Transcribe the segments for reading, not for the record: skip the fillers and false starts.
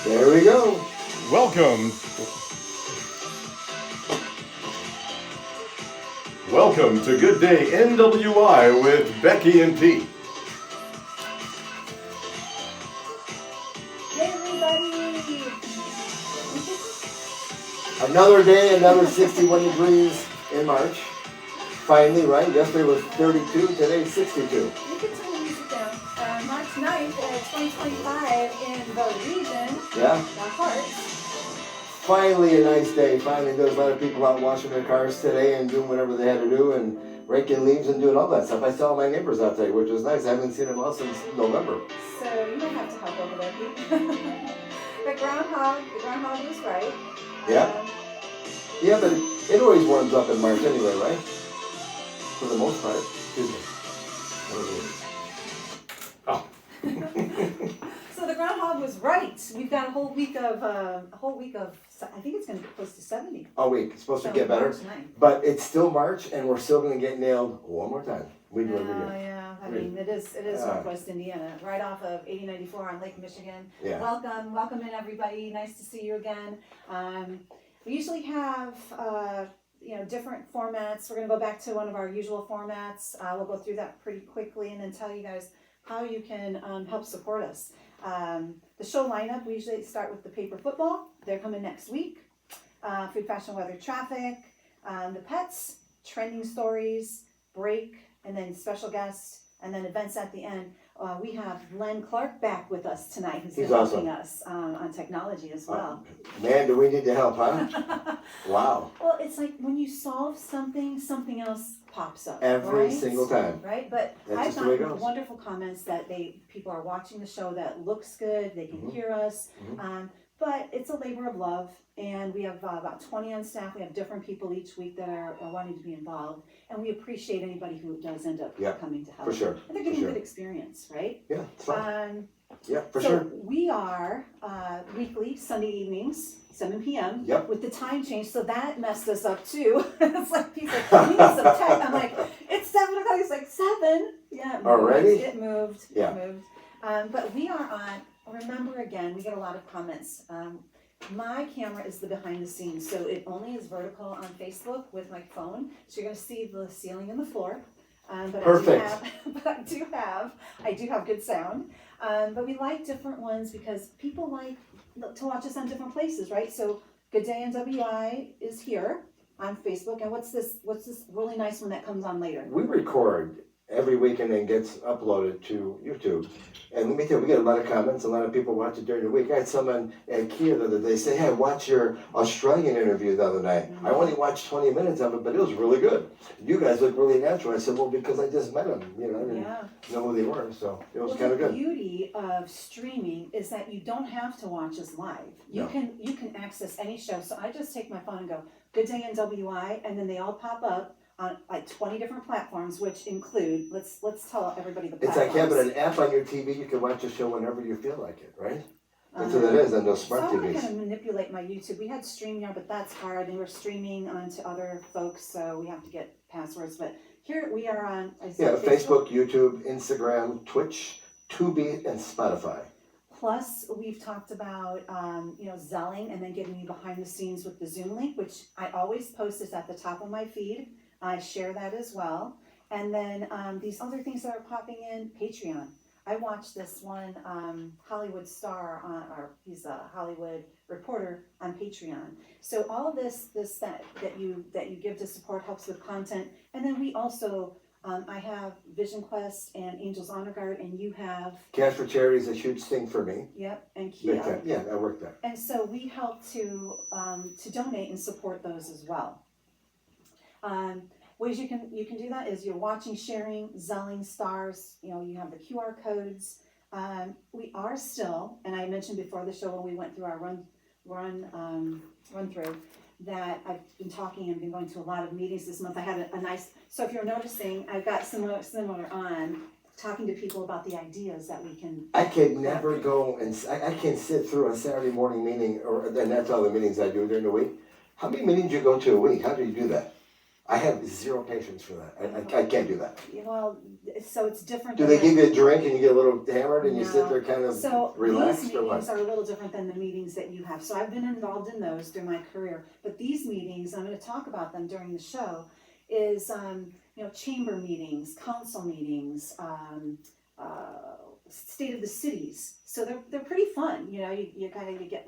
There we go. Welcome. Welcome to Good Day NWI with Becky and Pete. Hey everybody! Another day, another 61 degrees in March. Finally, right? Yesterday was 32, today's 62. You can turn the music down. March 9th, 2025 in the region, Yeah. the heart. Finally a nice day. Finally, there's a lot of people out washing their cars today and doing whatever they had to do and raking leaves and doing all that stuff. I saw my neighbors out today, which was nice. I haven't seen them all since November. So you might have to help over there, Pete. the groundhog was right. Yeah. Yeah, but it always warms up in March anyway, right? For the most part. Excuse me. Oh. So the groundhog was right. We've got a whole week of, I think it's going to get close to 70. A week. It's supposed to get better. March 9th. But it's still March, and we're still going to get nailed one more time. We do every year. Yeah. I mean, it is Northwest Indiana, right off of 8094 on Lake Michigan. Yeah. Welcome in everybody. Nice to see you again. We usually have different formats. We're going to go back to one of our usual formats. We'll go through that pretty quickly and then tell you guys how you can help support us. The show lineup, we usually start with the paper football. They're coming next week. Food, fashion, weather, traffic, the pets, trending stories, break, and then special guests, and then events at the end. We have Len Clark back with us tonight, who's been helping us on technology as well. Man, do we need to help, huh? Wow. Well, it's like when you solve something, something else pops up. Every single time. Right? But That's I've just the way it gotten goes. wonderful comments that people are watching the show that looks good, they can hear us. But it's a labor of love, and we have about 20 on staff. We have different people each week that are wanting to be involved, and we appreciate anybody who does end up coming to help. For sure. And they're getting good experience, right? Yeah, it's fun. Yeah, for so sure. We are weekly, Sunday evenings, 7 p.m. Yep. With the time change, so that messed us up too. It's like people like, we need some tech. I'm like, it's 7 o'clock. It's like 7. Yeah. Already? It moved. Yeah. It moved. But we are on. Remember again, we get a lot of comments. My camera is the behind the scenes, so it only is vertical on Facebook with my phone. So you're going to see the ceiling and the floor. But Perfect. I do have good sound. But we like different ones because people like to watch us on different places, right? So Good Day NWI is here on Facebook, and what's this really nice one that comes on later? We record every week and then gets uploaded to YouTube. And let me tell you, we get a lot of comments. A lot of people watch it during the week. I had someone at Kia the other day say, hey, I watched your Australian interview the other night. I only watched 20 minutes of it, but it was really good. You guys look really natural. I said, well, because I just met them. I didn't know who they were, so it was kind of good. The beauty of streaming is that you don't have to watch us live. You can access any show. So I just take my phone and go, Good Day NWI, and then they all pop up on like 20 different platforms, which include, let's tell everybody the platforms. It's like having an app on your TV. You can watch a show whenever you feel like it, right? That's what it is on those smart TVs. So I'm going to manipulate my YouTube. We had StreamYard, but that's hard, and we're streaming onto other folks, so we have to get passwords. But here we are on Facebook, YouTube, Instagram, Twitch, Tubi, and Spotify. Plus, we've talked about, Zelling and then getting you behind the scenes with the Zoom link, which I always post is at the top of my feed. I share that as well. And then these other things that are popping in, Patreon. I watched this one Hollywood star, he's a Hollywood reporter on Patreon. So all of this that you give to support helps with content. And then we also, I have Vision Quest and Angels Honor Guard, and you have Cash for Charity is a huge thing for me. Yep, and Kia. Yeah, I work there. And so we help to donate and support those as well. Ways you can do that is you're watching, sharing, Zelling, stars. You have the QR codes. We are still, and I mentioned before the show when we went through our run through, that I've been talking and been going to a lot of meetings this month. I had a nice. So if you're noticing, I've got similar on talking to people about the ideas that we can. I can never go and I can't sit through a Saturday morning meeting, and that's all the meetings I do during the week. How many meetings do you go to a week? How do you do that? I have zero patience for that. I can't do that. Well, so it's different. Do than they give you a drink and you get a little hammered and you sit No. there kind of So relaxed these or meetings what? are a little different than the meetings that you have. So I've been involved in those during my career. But these meetings, I'm going to talk about them during the show, is chamber meetings, council meetings, state of the cities. So they're pretty fun. You get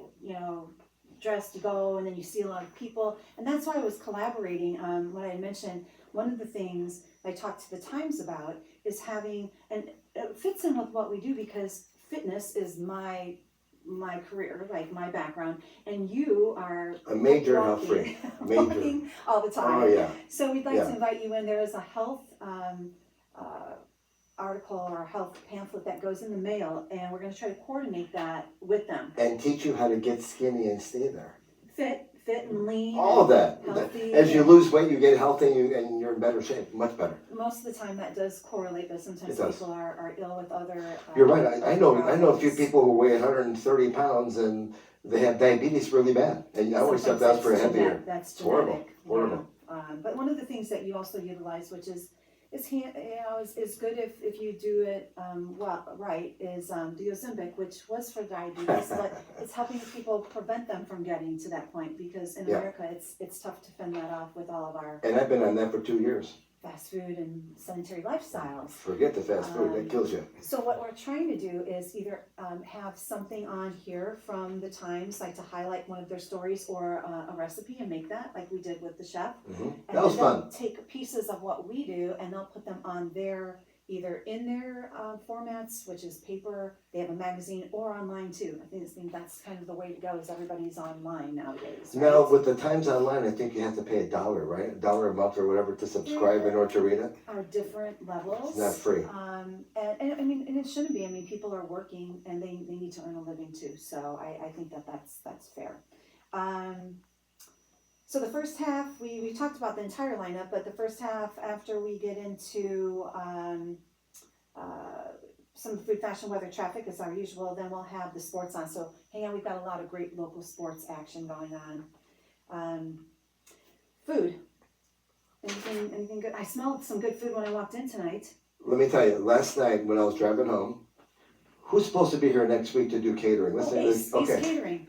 dressed, you go, and then you see a lot of people. And that's why I was collaborating on what I mentioned. One of the things I talked to the Times about is having, and it fits in with what we do because fitness is my career, like my background, and you are A major health walking, freak. Major. walking all the time. Oh, yeah. So we'd like Yeah. to invite you in. There is a health article or health pamphlet that goes in the mail, and we're going to try to coordinate that with them. And teach you how to get skinny and stay there. Fit and lean. All of that. Healthy. As you lose weight, you get healthy and you're in better shape, much better. Most of the time that does correlate, but sometimes It does. people are ill with other. You're right. I know a few problems. people who weigh 130 pounds and they have diabetes really bad. And I always thought that was for heavier. That's It's horrible. genetic. Horrible. Yeah. But one of the things that you also utilize, which is good if you do it right, is the Ozempic, which was for diabetes, but it's helping people prevent them from getting to that point because in Yeah. America it's tough to fend that off with all of our And I've been on that for 2 years. fast food and sedentary lifestyles. Forget the fast food, that kills you. So what we're trying to do is either have something on here from the Times, like to highlight one of their stories or a recipe and make that, like we did with the chef. And That was then they'll fun. take pieces of what we do and they'll put them on either in their formats, which is paper, they have a magazine, or online too. I think that's kind of the way to go, is everybody's online nowadays. Right? Now, with the Times Online, I think you have to pay $1, right? $1 a month or whatever to subscribe in order to read it. Are different levels. It's not free. And I mean, and it shouldn't be. I mean, people are working and they need to earn a living too. So I think that's fair. So the first half, we talked about the entire lineup, but the first half, after we get into some food, fashion, weather, traffic as our usual, then we'll have the sports on. So hang on, we've got a lot of great local sports action going on. Food. Anything good? I smelled some good food when I walked in tonight. Let me tell you, last night when I was driving home, who's supposed to be here next week to do catering? Listen to this. Ace Catering.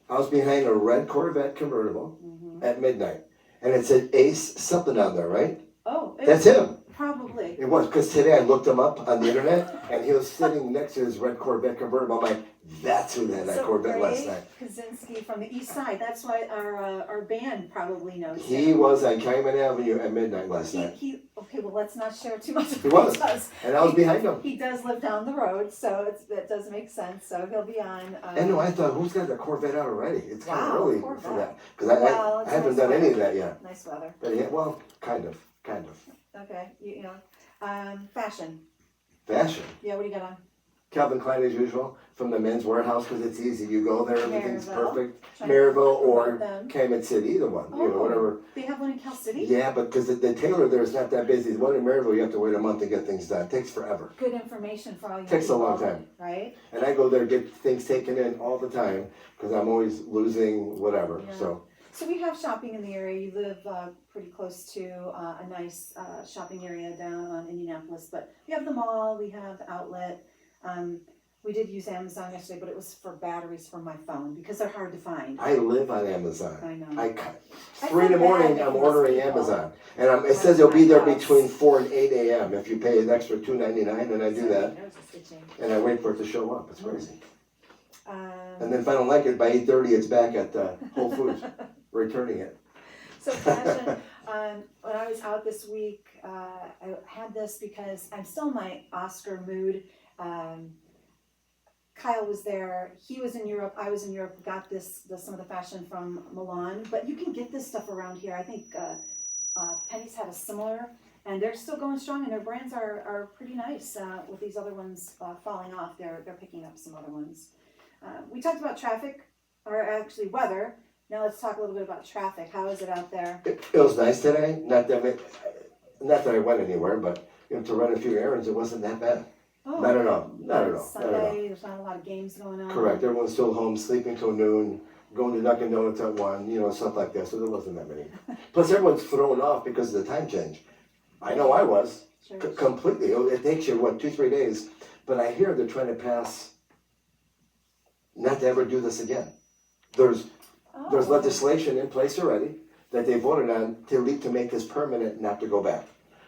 I was behind a red Corvette convertible at midnight, and it said Ace something on there, right? Oh, That's him. Probably. It was, because today I looked him up on the internet, and he was sitting next to his red Corvette convertible. I'm like, that's who had that Corvette last night. Kaczynski from the east side. That's why our band probably knows He him. was on Cayman Avenue at midnight last night. Okay, well, let's not share too much of He what was, he does. and I was behind him. He does live down the road, so that does make sense. So he'll be on. And no, I thought, who's got the Corvette out already? It's kind of Wow, early Corvette. for that, because I it's haven't nice done any weather. of that yet. Nice weather. But yeah, well, kind of. Okay, fashion. Fashion. Yeah, what do you got on? Calvin Klein as usual, from the men's warehouse, because it's easy. You go there, everything's Maryville. perfect. Trying to Maryville promote or them. Cayman City, either one, Oh. whatever. They have one in Cal City? Yeah, but because the tailor there is not that busy. The one in Maryville, you have to wait a month to get things done. It takes forever. Good information for all you Takes a long people, time. Right? And I go there, get things taken in all the time, because I'm always losing whatever, Yeah. so. We have shopping in the area. You live pretty close to a nice shopping area down on Indianapolis, but we have the mall, we have the outlet. We did use Amazon yesterday, but it was for batteries for my phone because they're hard to find. I live on Amazon. I know. 3 in the feel morning, bad I'm for ordering those people. Amazon. And it That's says it'll be my there house. between 4 and 8 a.m. if you pay an extra $2.99, and I do that. There's a stitching. And I wait for it to show up. It's crazy. Um, And then if I don't like it, by 8:30, it's back at Whole Foods, returning it. So fashion, when I was out this week, I had this because I'm still in my Oscar mood. Kyle was there, he was in Europe, I was in Europe, got some of the fashion from Milan, but you can get this stuff around here. I think Penny's had a similar, and they're still going strong, and their brands are pretty nice. With these other ones falling off, they're picking up some other ones. We talked about traffic, or actually weather. Now let's talk a little bit about traffic. How is it out there? It was nice today. Not that I went anywhere, but to run a few errands, it wasn't that bad. Oh, Not at all. Not at all. Sunday, there's not a lot of games going on. Correct. Everyone's still home, sleeping till noon. going to Dunkin' Donuts at 1, stuff like that, so there wasn't that many. Plus everyone's thrown off because of the time change. I know I was, Sure. completely. It takes you, 2-3 days, but I hear they're trying to pass not to ever do this again. There's Oh. legislation in place already that they voted on to make this permanent, not to go back.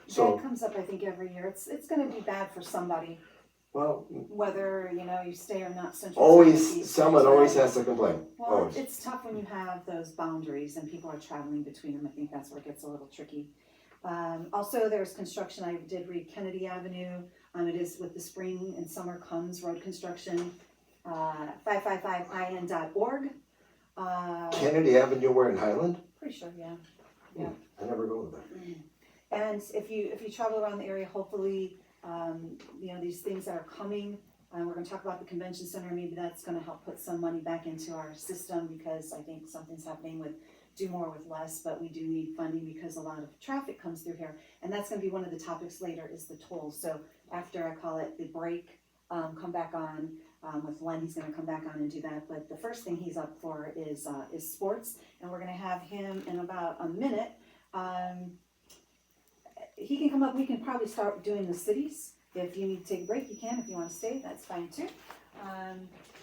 So, That comes up, I think, every year. It's gonna be bad for somebody, well, whether, you stay or not central. Tennessee, someone but- always has to complain, Well, always. it's tough when you have those boundaries and people are traveling between them. I think that's where it gets a little tricky. Also, there's construction. I did read Kennedy Avenue. It is with the spring and summer comes road construction. 555in.org. Kennedy Avenue, where in Highland? Pretty sure, yeah. I never go there. And if you travel around the area, hopefully, these things that are coming, we're gonna talk about the convention center, maybe that's gonna help put some money back into our system, because I think something's happening with do more with less, but we do need funding because a lot of traffic comes through here. And that's gonna be one of the topics later, is the tolls. So after I call it the break, come back on, with Len, he's gonna come back on and do that. But the first thing he's up for is sports, and we're gonna have him in about a minute. He can come up, we can probably start doing the cities. If you need to take a break, you can. If you want to stay, that's fine too.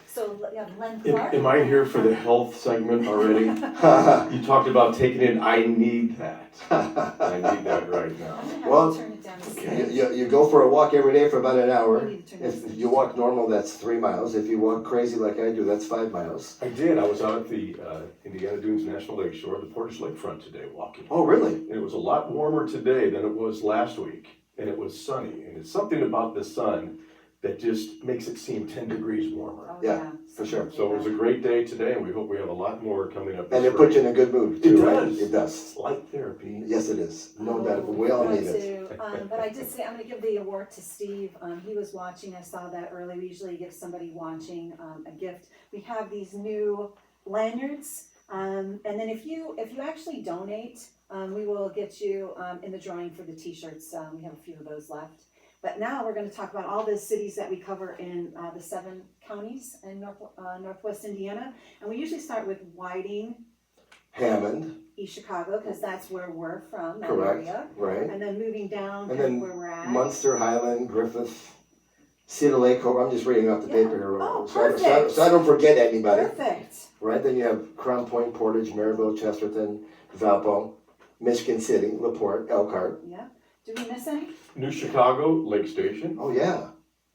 So you have Len Clark. Am I here for the health segment already? You talked about taking it. I need that. I need that right now. I'm gonna have Well, to turn it down to You go for a walk every day for about an hour. You need to turn it If down. you walk normal, that's 3 miles. If you walk crazy like I do, that's 5 miles. I did. I was out at the Indiana Dunes National Lake Shore, the Portage Lakefront today, walking. Oh, really? And it was a lot warmer today than it was last week, and it was sunny. And it's something about the sun that just makes it seem 10 degrees warmer. Oh, Yeah, for sure. So it was a great day today, and we hope we have a lot more coming up. And this it puts you spring. in a good mood It too, right? does. It does. It's like therapy. Yes, it is. No doubt. We all need it. But I did say, I'm gonna give the award to Steve. He was watching, I saw that early. We usually give somebody watching a gift. We have these new lanyards. And then if you actually donate, we will get you in the drawing for the t-shirts. We have a few of those left. But now we're gonna talk about all the cities that we cover in the 7 counties in Northwest Indiana. And we usually start with Whiting, Hammond, East Chicago, because that's where we're from, that correct, area. right? And then moving down And kind of then where we're at. Munster, Highland, Griffith, Cedar Lake. I'm just reading off the Yeah. paper here. Oh, so I perfect. don't forget anybody. Perfect. Right, then you have Crown Point, Portage, Maryville, Chesterton, Valpo, Michigan City, LaPorte, Elkhart. Yeah. Did we miss any? New Chicago, Lake Station, Oh yeah,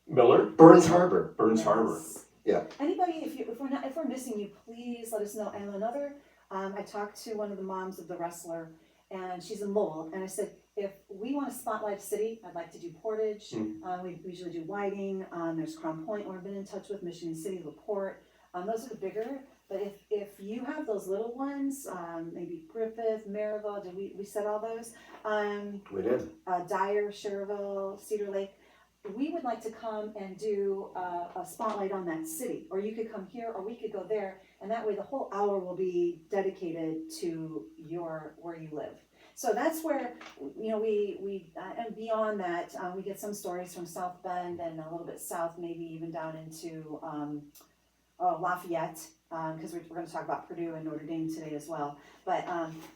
Miller, Burns Harbor. Burns Yes. Harbor. Yeah. Anybody, if we're missing you, please let us know. And another, I talked to one of the moms of the wrestler, and she's in Lowell, and I said, if we want to spotlight a city, I'd like to do Portage. We usually do Whiting. There's Crown Point, where I've been in touch with, Michigan City, LaPorte. Those are the bigger. But if you have those little ones, maybe Griffith, Maryville, did we said all those? We did. Dyer, Sherrville, Cedar Lake, we would like to come and do a spotlight on that city. Or you could come here, or we could go there, and that way the whole hour will be dedicated to where you live. So that's where, we and beyond that, we get some stories from South Bend and a little bit south, maybe even down into Lafayette, because we're going to talk about Purdue and Notre Dame today as well. But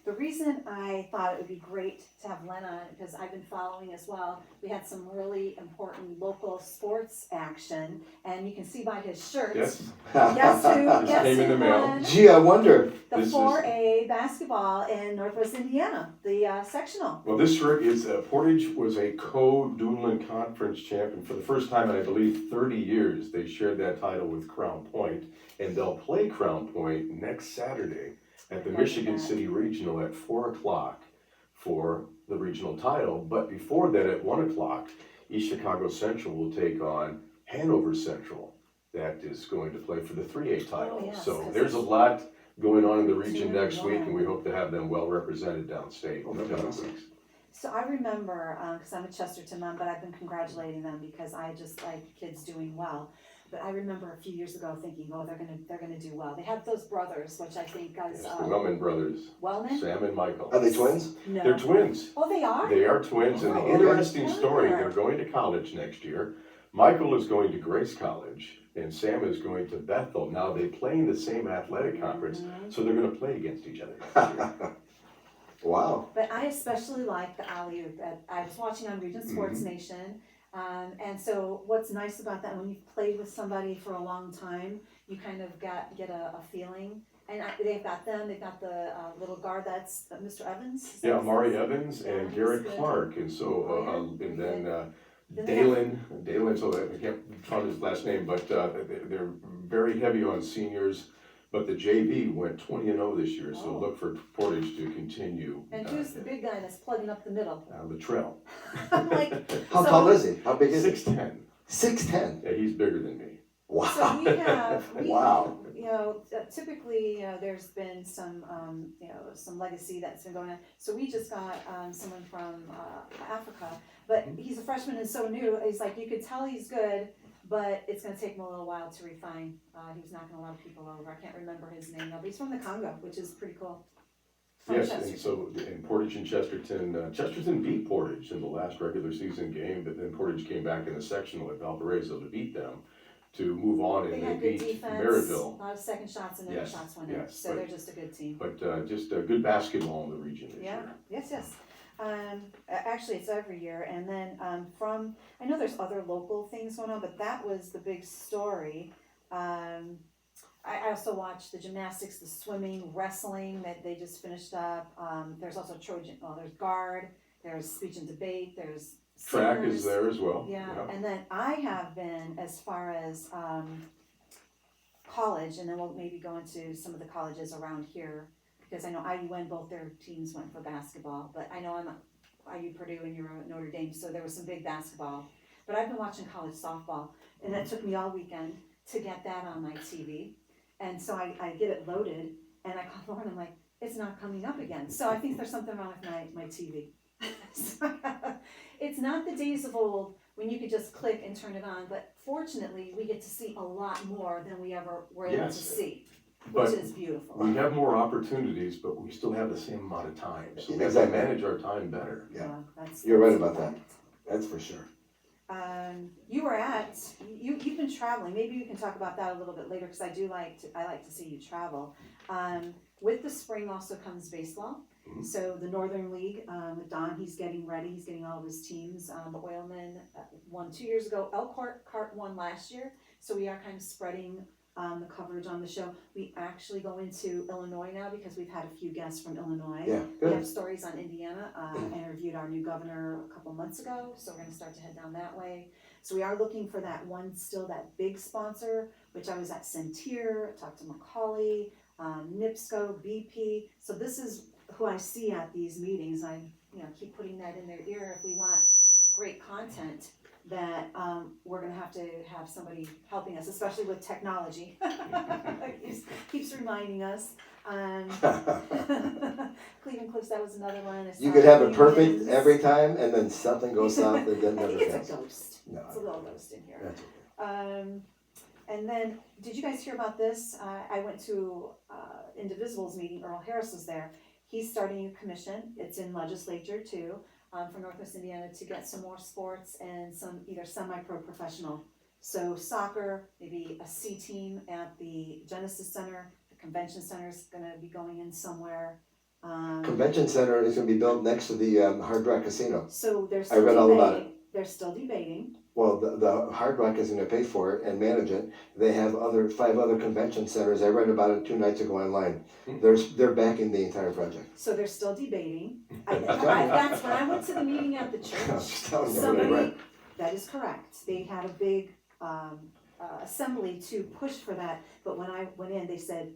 the reason I thought it would be great to have Len on, because I've been following as well, we had some really important local sports action, and you can see by his shirt. Yes. Guess who? Just Guess came in who the mail. won Gee, I wonder. the This is- 4A basketball in Northwest Indiana, the sectional. Well, this year is Portage was a co-Duneland Conference champion for the first time in, I believe, 30 years. They shared that title with Crown Point, and they'll play Crown Point next Saturday at the Remember Michigan that. City Regional at 4 o'clock for the regional title. But before that, at 1 o'clock, East Chicago Central will take on Hanover Central. That is going to play for the 3A title. Oh, yes, So 'cause there's a it's lot going on in the region 2-1. next week, and we hope to have them well represented downstate Oh, in the that's coming awesome. weeks. So I remember, because I'm a Chesterton mom, but I've been congratulating them because I just like kids doing well. But I remember a few years ago thinking, oh, they're gonna do well. They have those brothers, which I think is It's the Wellman brothers, Wellman. Sam and Michael. Are they twins? No. They're twins. Oh, they are. They are twins, and the Oh, okay. interesting story, Sure. they're going to college next year. Michael is going to Grace College, and Sam is going to Bethel. Now, they play in the same athletic conference, so they're gonna play against each other next year. Wow. But I especially like the alley-oop. I was watching on Region Sports Nation. And so what's nice about that, when you've played with somebody for a long time, you kind of get a feeling. And they've got the little guard, that's Mr. Evans. Is that Yeah, his Amari name? Evans Yeah, and he's Garrett good. Clark, and so, Oh, yeah? and then, Then they have- Dalen, so I can't find his last name, but, they're very heavy on seniors. But the JV went 20-0 this year, so Oh. look for Portage to continue. And who's the big guy that's plugging up the middle? Latrell. I'm like, How so- tall is he? How big is he? 6'10". 6'10". Yeah, he's bigger than me. Wow. So Wow. typically, there's been some, some legacy that's been going on. So we just got, someone from, Africa, but he's a freshman and so new. He's like, you could tell he's good, but it's gonna take him a little while to refine. He was knocking a lot of people over. I can't remember his name now, but he's from the Congo, which is pretty cool. From Yes, Chesterton. and so in Portage and Chesterton, Chesterton beat Portage in the last regular season game, but then Portage came back in the sectional at Valparaiso to beat them to move on, They and they had good beat defense, a Maryville. lot of second shots and then Yes, shots went in, yes, so but- they're just a good team. But just good basketball in the region this Yeah, year. yes. Actually, it's every year, and then I know there's other local things going on, but that was the big story. I also watched the gymnastics, the swimming, wrestling that they just finished up. There's also there's guard, there's speech and debate, there's Track singers. is there as well. Yeah, and then I have been as far as college, and then we'll maybe go into some of the colleges around here, because I know IUN, both their teams went for basketball, but I know I'm at IU Purdue and you're at Notre Dame, so there was some big basketball. But I've been watching college softball, and that took me all weekend to get that on my TV. And so I get it loaded, and I call Lauren, I'm like, it's not coming up again. So I think there's something wrong with my TV. So, it's not the days of old when you could just click and turn it on, but fortunately, we get to see a lot more than we ever were able to Yes. see, But which is beautiful. we have more opportunities, but we still have the same amount of time, so we have to Exactly. manage our time better. Yeah. That's You're right that's about that. important. That's for sure. You've been traveling. Maybe you can talk about that a little bit later, because I like to see you travel. With the spring also comes baseball. Mhm. So the Northern League, with Don, he's getting ready. He's getting all of his teams. The Oilmen won 2 years ago. Elkhart won last year. So we are kind of spreading the coverage on the show. We actually go into Illinois now because we've had a few guests from Illinois. Yeah, We good. have stories on Indiana. I interviewed our new governor a couple months ago, so we're gonna start to head down that way. So we are looking for that big sponsor, which I was at Centier, talked to Macaulay, NIPSCO, BP. So this is who I see at these meetings. I keep putting that in their ear. If we want great content, that we're gonna have to have somebody helping us, especially with technology. keeps reminding us. Cleveland Cliffs, that was another one. You could have it perfect Reunions. every time, and then something goes south and then I never think it's a fails. ghost. No, It's a little ghost in here. that's okay. And then, did you guys hear about this? I went to Indivisible's meeting. Earl Harris was there. He's starting a commission. It's in legislature too, for Northwest Indiana, to get some more sports and some either semi-pro professional. So soccer, maybe a C team at the Genesis Center. The convention center is going to be going in somewhere. Convention center is gonna be built next to the Hard Rock Casino. So they're I still read all about debating. They're still debating. Well, the Hard Rock is gonna pay for it and manage it. They have 5 other convention centers. I read about it 2 nights ago online. They're backing the entire project. So they're still debating. That's when I went to the meeting at the I'm church. just telling you what I read. That is correct. They had a big assembly to push for that, but when I went in, they said,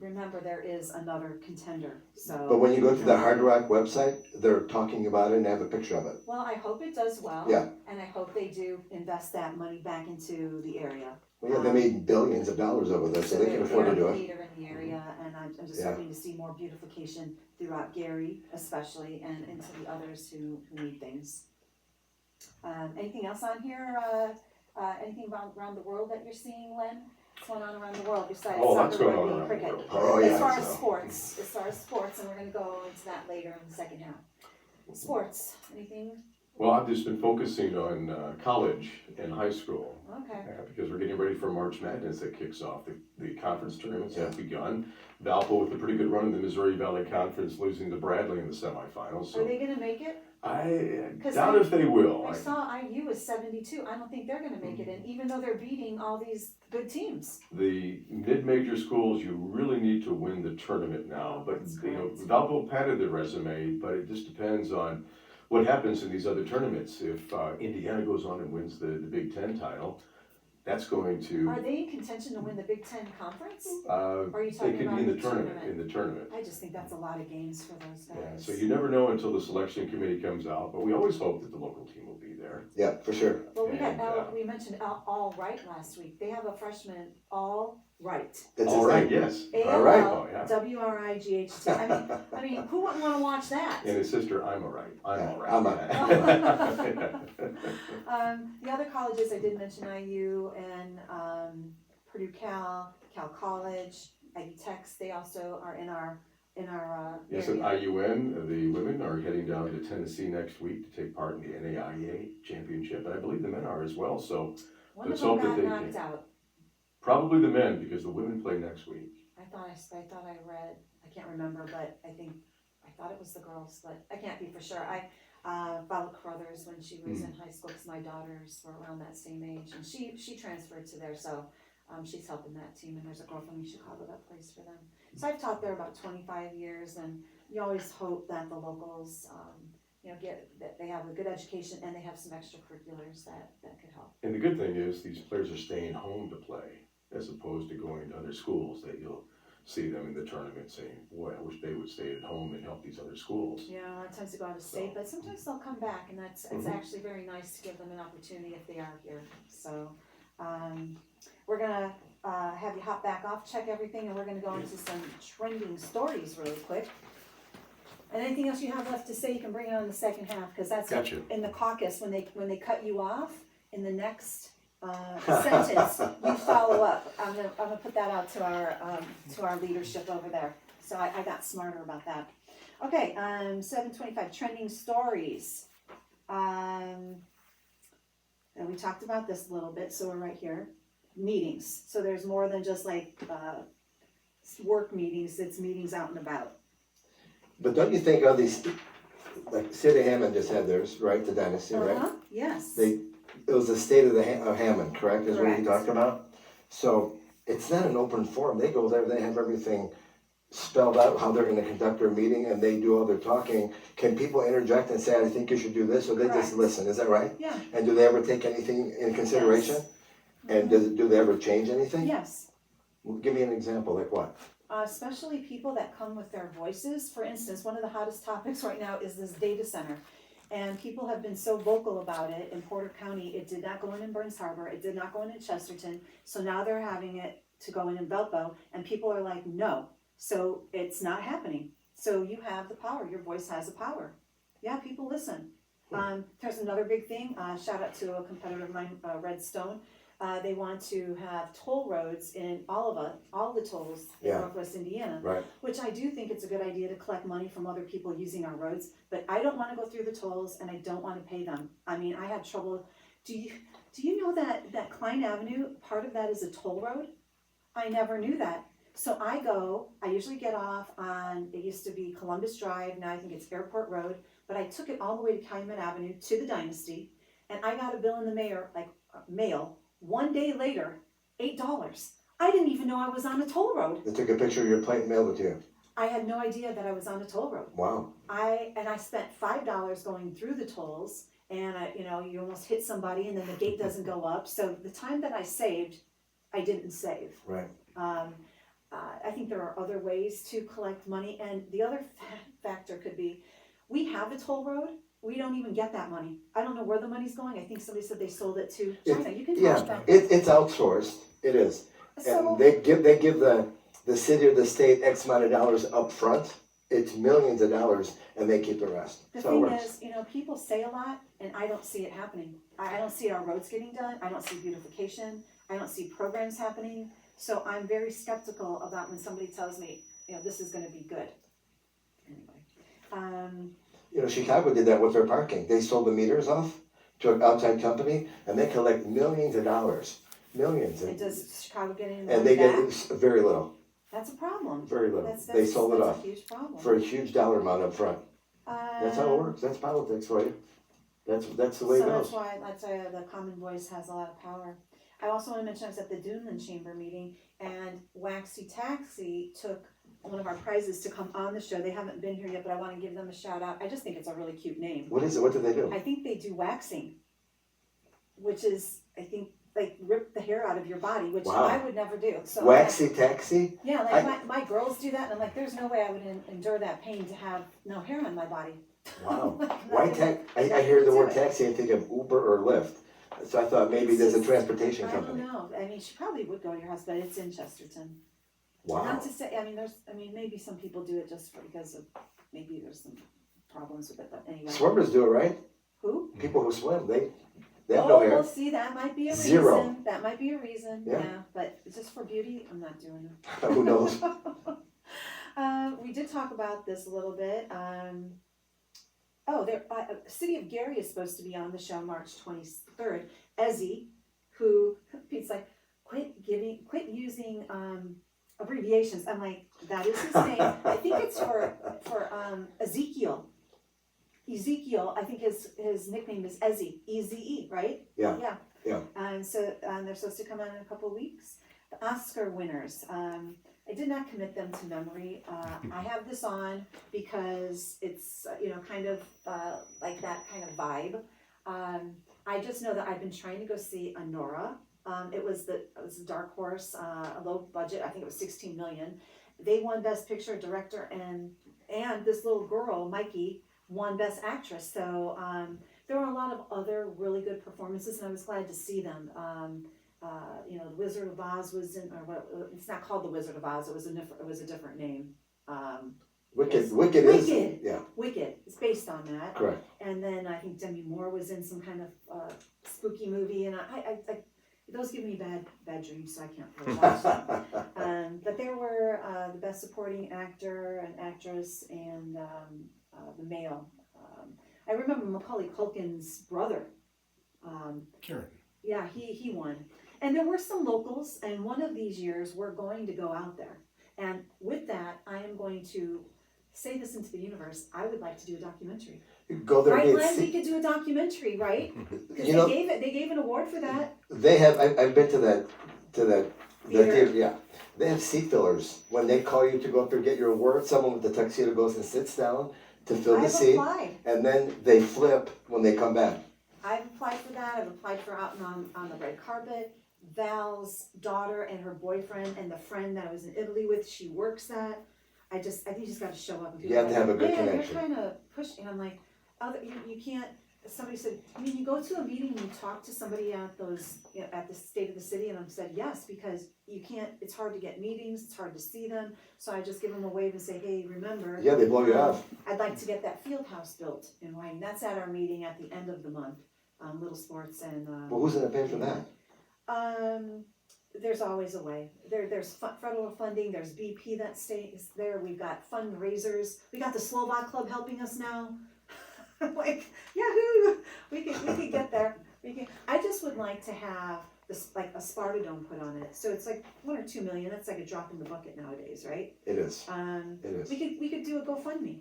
remember, there is another contender, so. But when you go to the Hard Rock website, they're talking about it and have a picture of it. Well, I hope it does well. Yeah. And I hope they do invest that money back into the area. Well, yeah, they made billions of dollars over there, so they can afford to do They're a it. leader in the area, and I'm just Yeah. hoping to see more beautification throughout Gary especially, and into the others who need things. Anything else on here? Anything around the world that you're seeing, Len? What's going on around the world besides Oh, lots soccer, going on rugby, and around the cricket? world. Oh, yeah. As far as so- sports, and we're gonna go into that later in the second half. Sports, anything? Well, I've just been focusing on college and high school. Okay. Because we're getting ready for March Madness that kicks off. The conference tournaments have begun. Valpo with a pretty good run in the Missouri Valley Conference, losing to Bradley in the semifinals. So Are they gonna make it? I 'Cause doubt if they will. I saw IU was 72. I don't think they're gonna make it in, even though they're beating all these good teams. The mid-major schools, you really need to win the tournament now. But That's you know, correct. Valpo padded their resume, but it just depends on what happens in these other tournaments. If Indiana goes on and wins the Big Ten title, that's going to. Are they in contention to win the Big Ten conference? Are you they talking could about be in the the tournament. tournament? In the tournament. I just think that's a lot of games for those guys. Yeah, so you never know until the selection committee comes out, but we always hope that the local team will be there. Yeah, for sure. Well, we And, we mentioned All Right last week. They have a freshman, All Right. That's All his right, name. yes. All right. ALLWRIGHT. I mean, who wouldn't want to watch that? And his sister, I'm all right. I'm Yeah, all right. I'm The other colleges I did mention IU and Purdue Cal College, Ivy Techs. They also are in our Yes, and area. IUN, the women are heading down to Tennessee next week to take part in the NAIA championship, and I believe the men are as well, so One of let's them hope that got they knocked can. out. Probably the men, because the women play next week. I thought I read. I can't remember, but I thought it was the girls, but I can't be for sure. I followed Crothers when she was in high school because my daughters were around that same age, and she transferred to there, so she's helping that team. And there's a girl from Chicago that plays for them. So I've taught there about 25 years, and you always hope that the locals, that they have a good education and they have some extracurriculars that could help. And the good thing is, these players are staying home to play, as opposed to going to other schools, that you'll see them in the tournament saying, boy, I wish they would stay at home and help these other schools. Yeah, a lot of times they go out of state, but sometimes they'll come back, and it's actually very nice to give them an opportunity if they are here. So we're gonna have you hop back off, check everything, and we're gonna go into some trending stories really quick. And anything else you have left to say, you can bring it on in the second half, because that's Gotcha. in the caucus, when they cut you off in the next sentence, you follow up. I'm gonna put that out to our leadership over there. So I got smarter about that. Okay, 7:25 trending stories. And we talked about this a little bit, so we're right here. Meetings. So there's more than just like work meetings. It's meetings out and about. But don't you think all these, like City of Hammond just had theirs, right, the dynasty, right? Yes. It was the state of of Hammond, correct, is what you Correct. talked about? So it's not an open forum, they go there, they have everything spelled out, how they're gonna conduct their meeting, and they do all their talking. Can people interject and say, I think you should do this, or they just Correct. listen, is that right? Yeah. And do they ever take anything in consideration? Yes. And do they ever change anything? Yes. Give me an example, like what? Especially people that come with their voices. For instance, one of the hottest topics right now is this data center. And people have been so vocal about it in Porter County. It did not go in Burns Harbor. It did not go in Chesterton. So now they're having it to go in Valpo. And people are like, no. So it's not happening. So you have the power. Your voice has the power. Yeah, people listen. There's another big thing. Shout out to a competitor of mine, Redstone. They want to have toll roads in all the tolls in Northwest Indiana, Right. which I do think it's a good idea to collect money from other people using our roads, but I don't want to go through the tolls and I don't want to pay them. I mean, I had trouble. Do you know that Klein Avenue, part of that is a toll road? I never knew that. So I usually get off on, it used to be Columbus Drive, now I think it's Airport Road, but I took it all the way to Calumet Avenue to the Dynasty, and I got a bill in the mail, 1 day later, $8. I didn't even know I was on a toll road. They took a picture of your plate and mailed it to you. I had no idea that I was on a toll road. Wow. I spent $5 going through the tolls, and you almost hit somebody, and then the gate doesn't go up. So the time that I saved, I didn't save. Right. I think there are other ways to collect money, and the other factor could be, we have a toll road. We don't even get that money. I don't know where the money's going. I think somebody said they sold it to China. You can talk about that. It's outsourced. It is. So, And they give the city or the state X amount of dollars up front. It's millions of dollars, and they keep the rest. the So it thing works. is, people say a lot, and I don't see it happening. I don't see our roads getting done. I don't see beautification. I don't see programs happening. So I'm very skeptical about when somebody tells me, this is going to be good. Anyway, You know, Chicago did that with their parking. They sold the meters off to an outside company, and they collect millions of dollars, millions. And does Chicago get any And they money get back? very little, That's a problem. very little. That's, They sold it that's off a huge problem. for a huge dollar amount up front. That's how it works. That's politics for you. That's the way it So goes. that's why the Common Voice has a lot of power. I also want to mention I was at the Duneland Chamber meeting, and Waxy Taxi took one of our prizes to come on the show. They haven't been here yet, but I want to give them a shout out. I just think it's a really cute name. What is it? What do they do? I think they do waxing, which is, I think, like rip the hair out of your body, which Wow. I would never do. So Waxy Taxi? yeah, like my girls do that, and I'm like, there's no way I would endure that pain to have no hair on my body. Wow. Like, Why I hear the do word it. taxi and think of Uber or Lyft. So I thought maybe It's there's a just- transportation I don't company. know. I mean, she probably would go to your house, but it's in Chesterton. Wow. Not to say, maybe some people do it just because of, maybe there's some problems with it, but anyway. Swimmers do it, right? Who? People who swim, they have no Well, hair. see, that might be a Zero. reason. That might be a reason, Yeah. yeah. But just for beauty, I'm not doing it. Who knows? We did talk about this a little bit. City of Gary is supposed to be on the show March 23rd. Ezzy, who Pete's like, quit using abbreviations. I'm like, that is his name. I think it's for Ezekiel. Ezekiel, I think his nickname is Ezzy, E-Z-E, right? Yeah. Yeah. Yeah. And so they're supposed to come out in a couple of weeks. The Oscar winners. I did not commit them to memory. I have this on because it's, kind of like that kind of vibe. I just know that I've been trying to go see Anora. It was a dark horse, a low budget. I think it was 16 million. They won Best Picture, Director, and this little girl, Mikey, won Best Actress. So there were a lot of other really good performances, and I was glad to see them. The Wizard of Oz was in, it's not called the Wizard of Oz. It was a different name. Wicked is, Wicked. yeah, Wicked. It's based on that. correct. And then I think Demi Moore was in some kind of spooky movie, and I those give me bad dreams, so I can't really watch them. But there were the Best Supporting Actor and Actress, and the male. I remember Macaulay Culkin's brother. Karen. Yeah, he won. And there were some locals, and one of these years we're going to go out there. And with that, I am going to say this into the universe. I would like to do a documentary. Go there Right, and Len? We see. could do a documentary, right? Because You know, they gave an award for that. they have, I've been to that Theater. theater, yeah. They have seat fillers. When they call you to go up there and get your award, someone with the tuxedo goes and sits down to fill the I've seat, applied. and then they flip when they come back. I've applied for that. I've applied for out on the red carpet. Val's daughter and her boyfriend and the friend that I was in Italy with, she works that. I think you just got to show up. And people You have are to like, have a good "Man, connection." You're kind of pushing. I'm like, you can't. Somebody said, you go to a meeting, you talk to somebody at at the State of the City, and I said yes, because you can't. It's hard to get meetings. It's hard to see them. So I just give them a wave and say, hey, remember? Yeah, they blow you off. I'd like to get that field house built in Wayne. That's at our meeting at the end of the month. Little Sports and. Well, who's gonna pay for that? There's always a way. There's federal funding. There's BP that stays there. We've got fundraisers. We got the Slovak Club helping us now. Like, yahoo! We could get there. I just would like to have this, like a Sparta Dome put on it. So it's like 1 or 2 million. That's like a drop in the bucket nowadays, right? It is. It is. We could do a GoFundMe.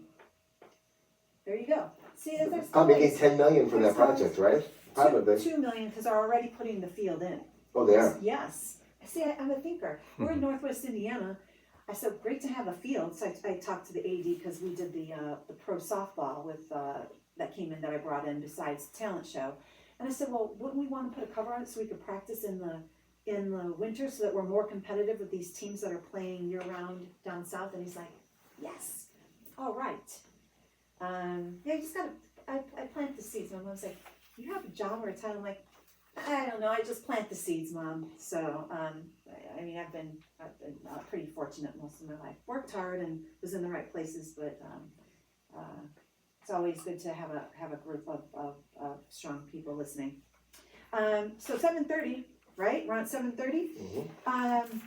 There you go. See, there's Probably always- need 10 million for that there's always- project, right? Probably. 2 million, because they're already putting the field in. Oh, they are. Yes. See, I'm a thinker. We're in Northwest Indiana. I said, great to have a field. So I talked to the AD because we did the pro softball with that came in that I brought in besides talent show. And I said, well, wouldn't we want to put a cover on it so we could practice in the winter so that we're more competitive with these teams that are playing year round down south? And he's like, yes. All right. Yeah, you just gotta. I plant the seeds. My mom's like, you have a job or a title? I'm like, I don't know. I just plant the seeds, Mom. So, I mean, I've been pretty fortunate most of my life. Worked hard and was in the right places, but it's always good to have a group of strong people listening. So 7:30, right? We're on 7:30. Mhm.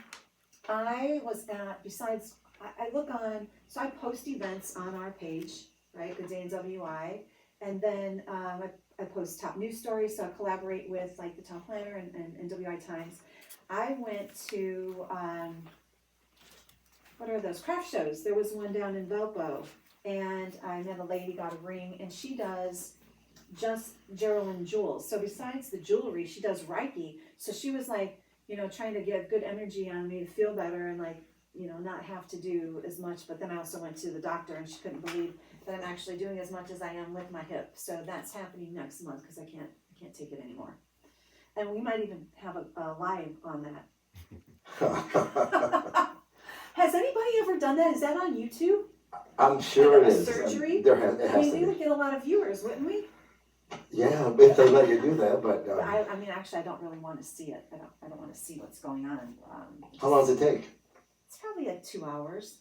I was at, besides, I look on, so I post events on our page, right? Good Day in WI. And then I post top news stories, so I collaborate with like the Town Planner and WI Times. I went to, what are those, craft shows. There was one down in Valpo, and I met a lady, got a ring, and she does just Geraldine jewels. So besides the jewelry, she does Reiki. So she was like, trying to get good energy on me to feel better and like, not have to do as much. But then I also went to the doctor and she couldn't believe that I'm actually doing as much as I am with my hip. So that's happening next month because I can't take it anymore. And we might even have a live on that. Has anybody ever done that? Is that on YouTube? I'm sure Like it a is. surgery? It I has mean, to we be. would get a lot of viewers, wouldn't we? Yeah, if they let you do that, but I mean, actually, I don't really want to see it. I don't want to see what's going on. how long does it take? It's probably like 2 hours.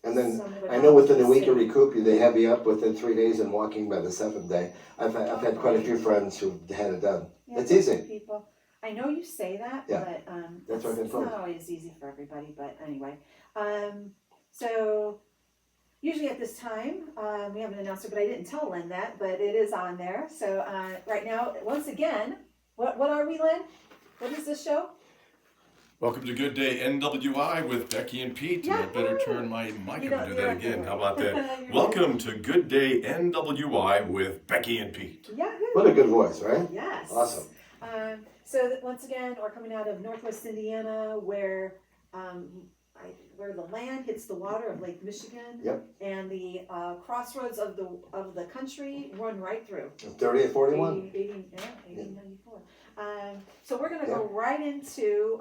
And then Some of it I know within a happens week to sitting. recoup you, they have you up within 3 days and walking by the 7th day. I've had quite a few friends who've had it done. Yeah, It's there's some easy. people. I know you say that, Yeah. but That's what I've been it's told. not always easy for everybody. But anyway, so usually at this time we have an announcer, but I didn't tell Lynn that, but it is on there. So right now, once again, what are we, Lynn? What is this show? Welcome to Good Day NWI with Becky and Pete. And I better turn my mic up and do that again. How about that? Welcome to Good Day NWI with Becky and Pete. Yahoo! What a good voice, right? Yes. Awesome. Once again, we're coming out of Northwest Indiana, where where the land hits the water of Lake Michigan. Yep. And the crossroads of the country run right through. 30 at 41. 1894. So we're gonna go right into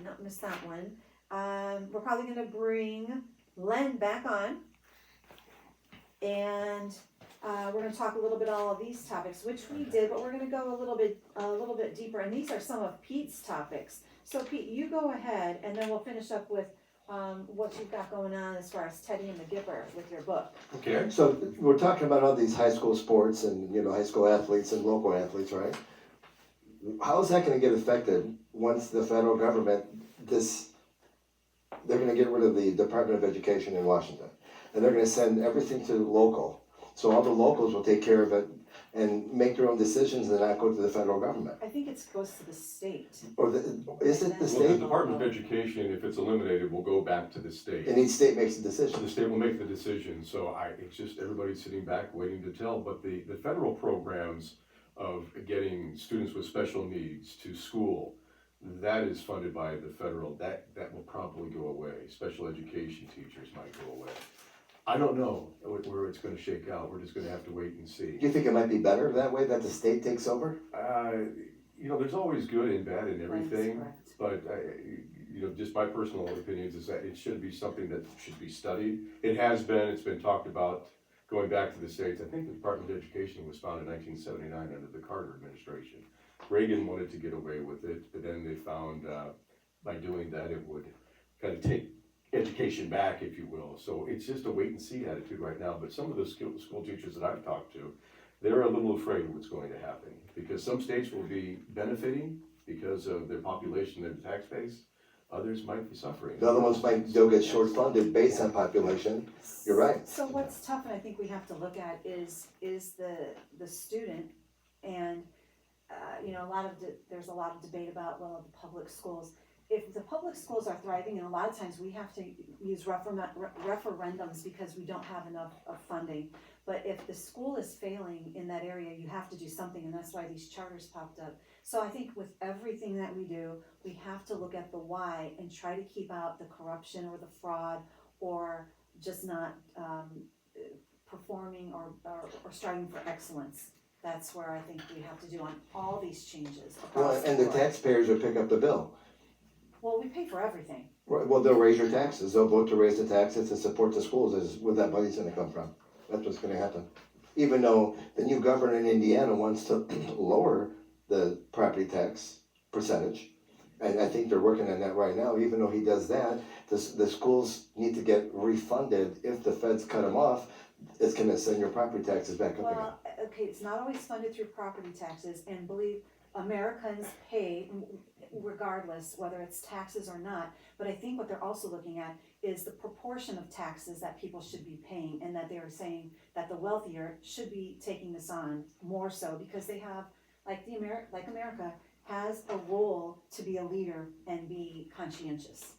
not miss that one. We're probably gonna bring Len back on, and we're going to talk a little bit all of these topics, which we did, but we're going to go a little bit deeper. And these are some of Pete's topics. So Pete, you go ahead, and then we'll finish up with what you've got going on as far as Teddy and the Gipper with your book. Okay. So we're talking about all these high school sports and high school athletes and local athletes, right? How is that going to get affected once the federal government they're going to get rid of the Department of Education in Washington, and they're going to send everything to local. So all the locals will take care of it and make their own decisions and not go to the federal government. I think it goes to the state. Or is it the Well, the state? Department of Education, if it's eliminated, will go back to the state. And each state makes a So decision. the state will make the decision, so it's just everybody's sitting back waiting to tell, but the federal programs of getting students with special needs to school, that is funded by the federal, that will probably go away. Special education teachers might go away. I don't know where it's gonna shake out, we're just gonna have to wait and see. Do you think it might be better that way, that the state takes over? There's always good and bad in everything, That's but just my personal opinions is that it should be something that should be studied. It's been talked about going back to the States. I think the Department of Education was founded in 1979 under the Carter administration. Reagan wanted to get away with it, but then they found by doing that it would kind of take education back, if you will. So it's just a wait and see attitude right now. But some of the school teachers that I've talked to, they're a little afraid of what's going to happen because some states will be benefiting because of their population, their tax base. Others might be suffering. The other ones they'll get short funded based on population. You're right. So what's tough, and I think we have to look at is the student, and there's a lot of debate about the public schools. If the public schools are thriving, and a lot of times we have to use referendums because we don't have enough of funding. But if the school is failing in that area, you have to do something, and that's why these charters popped up. So I think with everything that we do, we have to look at the why and try to keep out the corruption or the fraud or just not performing or striving for excellence. That's where I think we have to do on all these changes across And the board. taxpayers will pick up the bill. Well, we pay for everything. Right, well, they'll raise your taxes. They'll vote to raise the taxes and support the schools. Is where that money's gonna come from. That's what's gonna happen. Even though the new governor in Indiana wants to lower the property tax percentage, and I think they're working on that right now, even though he does that, the schools need to get refunded. If the feds cut them off, it's gonna send your property taxes back up again. Well, okay, it's not always funded through property taxes, and believe, Americans pay regardless, whether it's taxes or not. But I think what they're also looking at is the proportion of taxes that people should be paying, and that they're saying that the wealthier should be taking this on more so because they have, like America has a role to be a leader and be conscientious.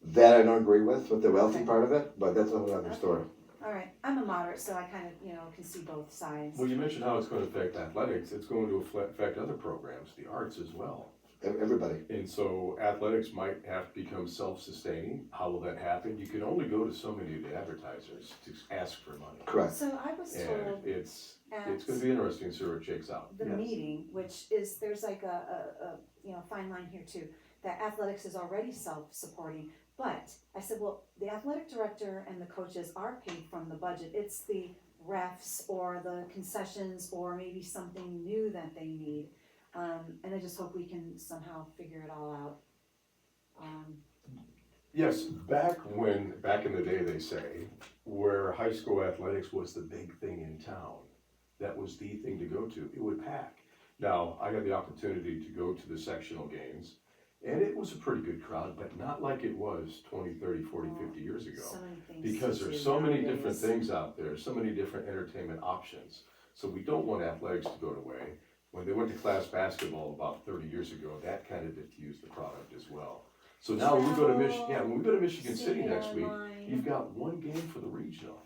That I don't agree with the wealthy Okay. part of it, but that's a whole other Okay. story. All right, I'm a moderate, so I kind of, can see both sides. Well, you mentioned how it's gonna affect athletics, it's going to affect other programs, the arts as well. Everybody. And so athletics might have to become self-sustaining. How will that happen? You can only go to so many of the advertisers to ask for money. Correct. So I was And told it's at gonna be interesting to see where it shakes out. the Yes. meeting, which is, there's like a fine line here too, that athletics is already self-supporting. But I said, well, the athletic director and the coaches are paid from the budget. It's the refs or the concessions or maybe something new that they need. And I just hope we can somehow figure it all out. Yes, back in the day, they say, where high school athletics was the big thing in town, that was the thing to go to, it would pack. Now, I got the opportunity to go to the sectional games, and it was a pretty good crowd, but not like it was 20, 30, 40, 50 years ago. So many things Because to there's do so many nowadays. different things out there, so many different entertainment options. So we don't want athletics to go away. When they went to class basketball about 30 years ago, that kind of diffused the product as well. So now when we go to when we go to Michigan City Stay next week, online. you've got one game for the regional.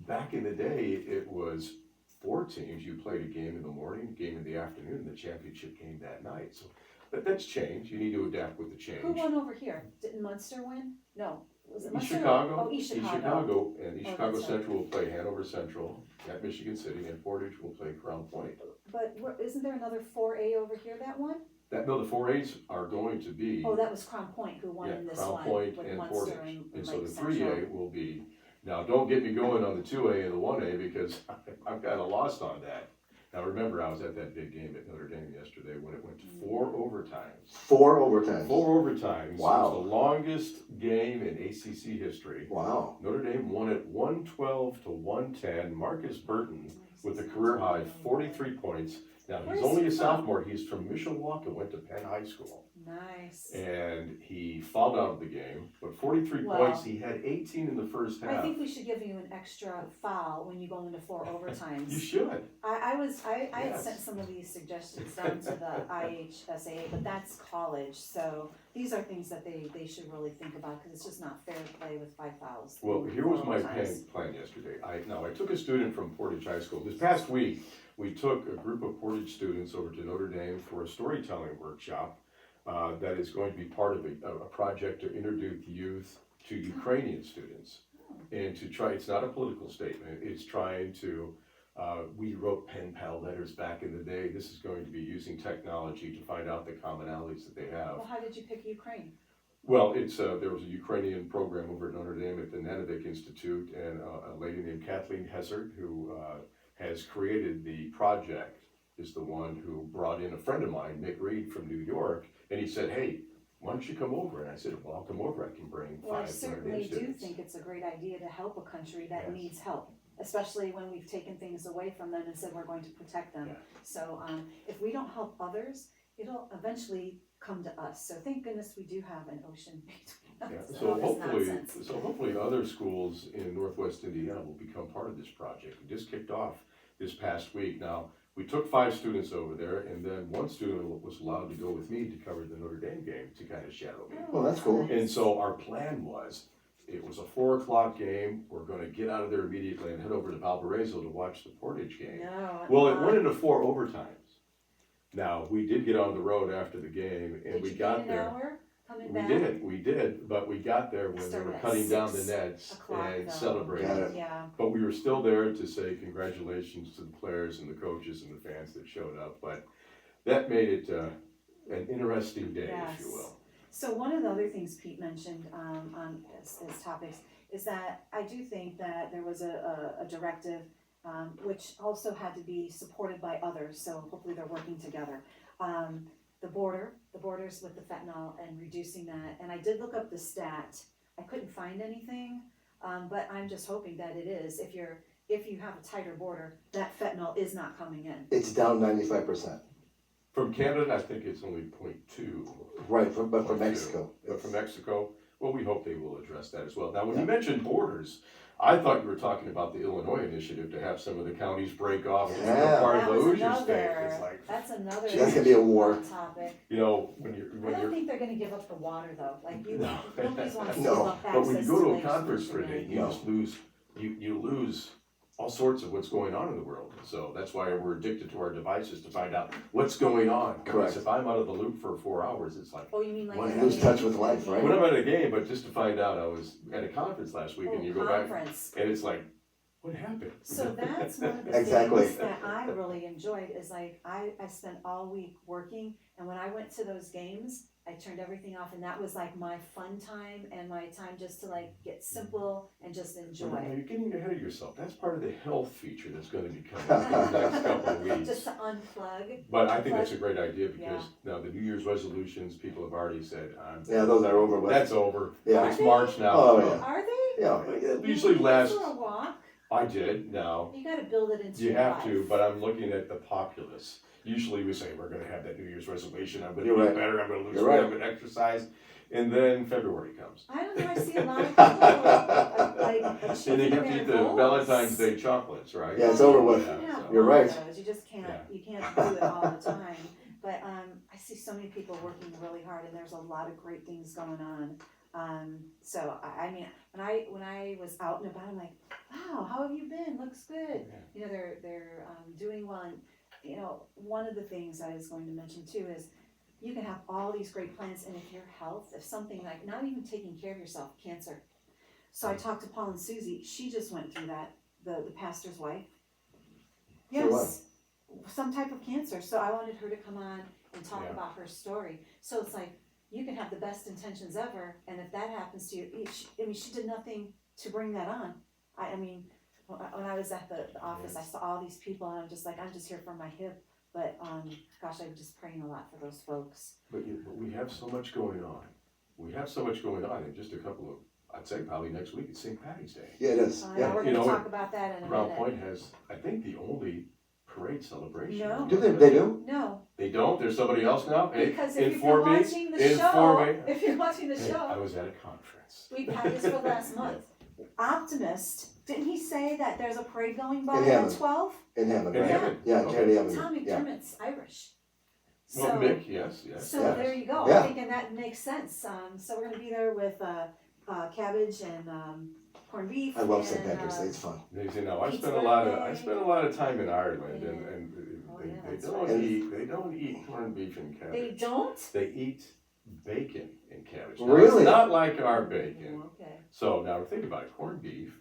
Back in the day, it was 4 teams. You played a game in the morning, a game in the afternoon, and the championship game that night. So, but that's changed. You need to adapt with the change. Who won over here? Didn't Munster win? No. Was it East Munster? Chicago, Oh, East East Chicago. Chicago, and East Oh, Chicago that's right. Central will play Hanover Central at Michigan City, and Portage will play Crown Point. But isn't there another 4A over here that won? No, the 4As are going to be, Oh, that was Crown Point who won yeah, in this Crown one Point with and Munster Portage. and So Lake the Central. 3A will be, now don't get me going on the 2A and the 1A because I'm kinda lost on that. Now remember, I was at that big game at Notre Dame yesterday when it went to 4 overtimes. 4 overtimes. 4 overtimes. Wow. It was the longest game in ACC history. Wow. Notre Dame won it 112 to 110. Marcus Burton with a career high 43 points. Now Where's he's only he a from? sophomore. He's from Mishawaka, went to Penn High School. Nice. And he fouled out of the game, but 43 Wow. points. He had 18 in the first I half. think we should give you an extra foul when you go into 4 overtimes. You should. I had Yes. sent some of these suggestions down to the IHSAA, but that's college, so these are things that they should really think about, because it's just not fair to play with 5 fouls. Well, in here was 4 my overtimes. plan yesterday. I took a student from Portage High School. This past week, we took a group of Portage students over to Notre Dame for a storytelling workshop that is going to be part of a project to introduce youth to Ukrainian students. And to try, it's not a political statement, it's trying to, we wrote pen pal letters back in the day. This is going to be using technology to find out the commonalities that they have. Well, how did you pick Ukraine? Well, there was a Ukrainian program over at Notre Dame at the Nanovic Institute, and a lady named Kathleen Hezard, who has created the project, is the one who brought in a friend of mine, Mick Reed from New York, and he said, hey, why don't you come over? And I said, well, I'll come over, I can bring Well, I 5 Notre certainly Dame do students. think it's a great idea to help a country that Yes. needs help, especially when we've taken things away from them and said we're going to protect them. Yeah. So if we don't help others, it'll eventually come to us. So thank goodness we do have an ocean between Yeah, us and so all this nonsense. hopefully other schools in Northwest Indiana will become part of this project. We just kicked off this past week. Now, we took 5 students over there, and then one student was allowed to go with me to cover the Notre Dame game to kind of shadow me. Well, that's cool. And so our plan was, it was a 4 o'clock game. We're gonna get out of there immediately and head over to Valparaiso to watch the Portage game. No. Well, it went into 4 overtimes. Now, we did get on the road after the game, and Did we you got gain an there. hour coming We back? did, but we got there when they Started were at cutting down the 6 nets o'clock, and though. celebrating. Got it. Yeah. But we were still there to say congratulations to the players and the coaches and the fans that showed up. But that made it an interesting day, if you Yes. will. So one of the other things Pete mentioned on his topics is that I do think that there was a directive which also had to be supported by others, so hopefully they're working together. The borders with the fentanyl and reducing that, and I did look up the stat. I couldn't find anything, but I'm just hoping that it is. If you have a tighter border, that fentanyl is not coming in. It's down 95%. From Canada, I think it's only 0.2. Right, but from 0.2. Mexico. But from Mexico, well, we hope they will address that as well. Now, when you Yeah. mentioned borders, I thought you were talking about the Illinois initiative to have some of the counties break off and become Yeah. part of That the was Hoosier another, state. It's like, that's another. That's gonna be a war. hot topic. you know, when I don't you're, think they're gonna give up the water though, like you, No. nobody's wants to No. give up but when access you go to a Lake conference for a day, Michigan. you No. just lose, you lose all sorts of what's going on in the world. So that's why we're addicted to our devices to find out what's going on. Because Correct. if I'm out of the loop for 4 hours, it's like, Oh, you mean like. What a happened? Lose touch with life, right? when I'm at a game, but just to find out, I was at a conference last week and you go back Conference. and it's like, what happened? So that's one of the Exactly. things that I really enjoyed is like, I spent all week working, and when I went to those games, I turned everything off, and that was like my fun time and my time just to like get simple and just Now, enjoy. you're getting ahead of yourself. That's part of the health feature that's going to be coming in the next couple of weeks. Just to unplug. But I think that's a great idea because now the New Year's resolutions, people have already said, Yeah, those are over with. that's over. Yeah. It's March now. Oh, yeah. Are they? Yeah. It usually You go lasts, for a walk. I did, now. You gotta build it into You your have life. to, but I'm looking at the populace. Usually we say, we're gonna have that New Year's resolution, I'm gonna You're eat right. better, I'm gonna lose You're weight, right. I'm gonna exercise. And then February comes. I don't know, I see a lot of people like And achieving they have to their eat the goals. Valentine's Day chocolates, right? Yeah, it's over with. You can have You're one of right. those. You just can't, Yeah. you can't do it all the time. But, I see so many people working really hard and there's a lot of great things going on. So I mean, when I was out and about, I'm like, wow, how have you been? Looks good. Yeah. You know, they're doing well. And, you know, one of the things I was going to mention too is you can have all these great plans, and if your health, if something like not even taking care of yourself, cancer. So I talked to Paul and Susie. She just went through that. The pastor's wife. For what? Yes, some type of cancer. So I wanted her to come on and talk Yeah. about her story. So it's like you can have the best intentions ever, and if that happens to you, she did nothing to bring that on. I mean, when I was at the office, I saw all these people, and I'm just like, I'm just here for my hip. But gosh, I'm just praying a lot for those folks. But we have so much going on. We have so much going on in just a couple of, I'd say probably next week, it's St. Patty's Day. Yeah, it is. Yeah, Yeah. we're You gonna know, talk about that in a Round minute. Point has, I think, the only parade celebration. No. Do they do? No, They don't? There's somebody else now? Hey, because if you've been inform me. watching the Inform show, me. if you're watching the Hey, I show, was at a conference. we've had this for last month. Optimist, didn't he say that there's a parade going by In at Hammond. 12? In Hammond, In right? Hammond? Yeah, Okay. Kennedy Avenue. Tom Yeah. McDermott's Irish. So, Well, Mick, yes. so Yeah. there you go. Yeah. I'm thinking that makes sense. So we're gonna be there with cabbage and corned beef. I love St. and, Patrick's Day, it's fun. You know, I Pizza spent a lot of time in Ireland, Yeah. and Oh, they, yeah, they that's don't right. they don't eat corned beef and cabbage. They don't? They eat bacon and cabbage. Now, Really? It's not like our bacon. Oh, okay. So now think about it. Corned beef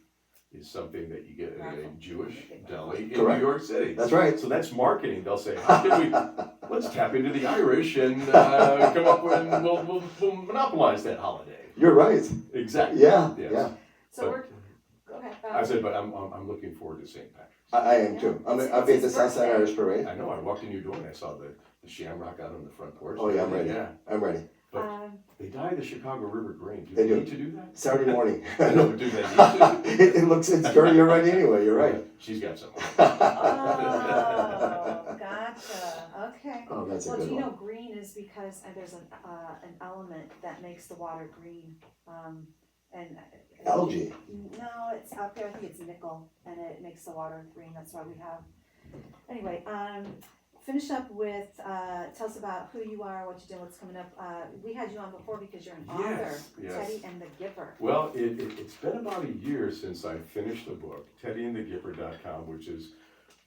is something that you get at a Raffle. Jewish deli in Correct. New York City. That's right. So that's marketing. They'll say, how can we, let's tap into the Irish and come up with, and we'll monopolize that holiday. You're right. Exactly. Yeah, Yes. yeah. So But- we're, go ahead. I said, but I'm looking forward to St. Patrick's. I am too. I'll be at the It's Southside birthday. Irish Parade. I know, I walked in your door and I saw the shamrock out on the front porch. Oh, yeah, I'm ready. Yeah, I'm ready. but Um, they dye the Chicago River green. Do They they do. need to do that? Saturday morning. I know, but do they need to? It looks, it's dirty already anyway, you're right. She's got some. Oh, gotcha. Okay. Oh, that's a Well, good do you know one. green is because there's an element that makes the water green, and Algae. No, it's out there. I think it's nickel, and it makes the water green. That's why we have. Anyway, finish up with tell us about who you are, what you do, what's coming up. We had you on before because you're an author, Yes. Teddy and the Giver. Well, it's been about a year since I finished the book, teddyandthegipper.com, which is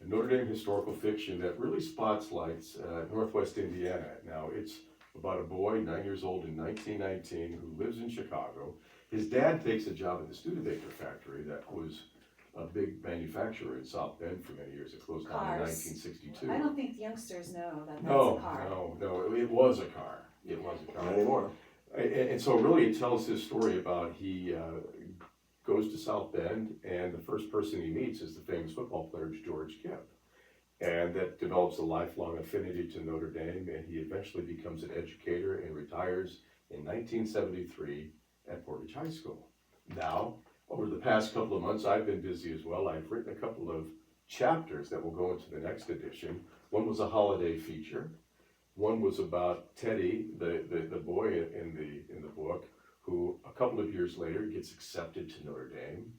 a Notre Dame historical fiction that really spotlights Northwest Indiana. Now, it's about a boy, 9 years old in 1919, who lives in Chicago. His dad takes a job at the Studebaker factory that was a big manufacturer in South Bend for many years. It closed down in Cars. 1962. I don't think the youngsters know that that's No, a car. no, it was a car. It was a car. Not anymore. And so really it tells his story about he goes to South Bend and the first person he meets is the famous football player George Gibb. And that develops a lifelong affinity to Notre Dame, and he eventually becomes an educator and retires in 1973 at Portage High School. Now, over the past couple of months, I've been busy as well. I've written a couple of chapters that will go into the next edition. One was a holiday feature, One was about Teddy, the boy in the book, who a couple of years later gets accepted to Notre Dame.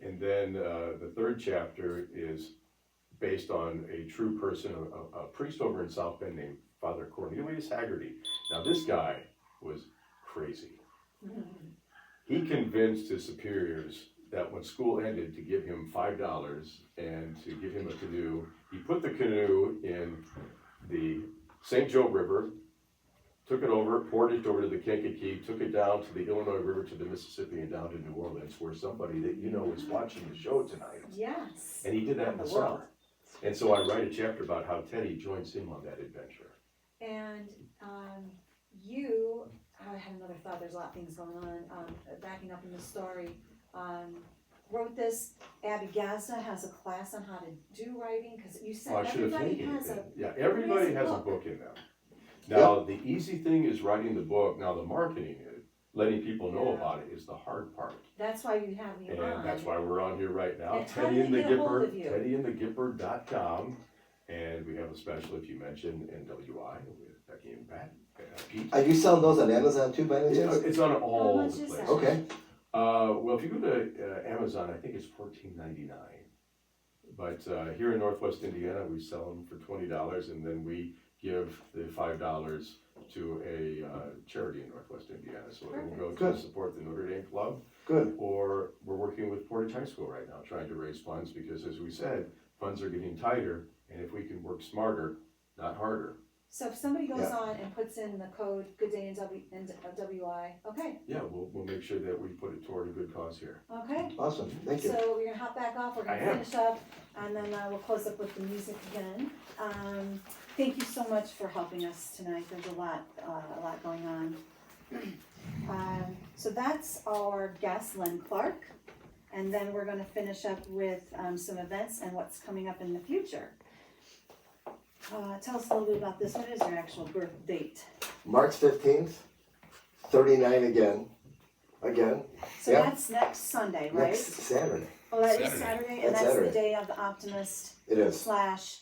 And then the third chapter is based on a true person, a priest over in South Bend named Father Cornelius Haggerty. Now this guy was crazy. He convinced his superiors that when school ended to give him $5 and to give him a canoe. He put the canoe in the St. Joe River, took it over, portaged over to the Kankakee, took it down to the Illinois River to the Mississippi and down to New Orleans, where somebody that you know is watching the show tonight. Yes. And he did that in the South. And so I write a chapter about how Teddy joins him on that adventure. And I had another thought, there's a lot of things going on, backing up in the story. Wrote this, Abby Gazda has a class on how to do writing, because you said I should have everybody taken has it. a, Yeah, everybody has a book in them. Now, the easy thing is writing the book. Now, the marketing it, letting people know about it is the hard part. that's why you have me on. And that's why we're on here right now. And how do they get a hold of you? TeddyandtheGipper.com. And we have a special if you mention NWI with Becky and Pete. Are you selling those on Amazon too, by any chance? It's on all much the is places. that? Okay. Well, if you go to Amazon, I think it's $14.99. But here in Northwest Indiana, we sell them for $20, and then we give the $5 to a charity in Northwest Indiana. So it will go to support the Notre Dame Club. Good. Or we're working with Portage High School right now, trying to raise funds, because as we said, funds are getting tighter, and if we can work smarter, not harder. So if somebody goes on and puts in the code Good Day NWI, okay, Yeah, we'll make sure that we put it toward a good cause here. okay. Awesome. Thank you. So we're gonna hop back off, we're I gonna am. finish up, and then we'll close up with the music again. Thank you so much for helping us tonight, there's a lot going on. So that's our guest, Len Clark, and then we're gonna finish up with some events and what's coming up in the future. Tell us a little bit about this, what is your actual birth date? March 15th, 39 again. So Yeah. that's next Sunday, right? Next Saturday. Oh, that is Saturday. Saturday, and That's that's the Saturday. day of the Optimist It is. /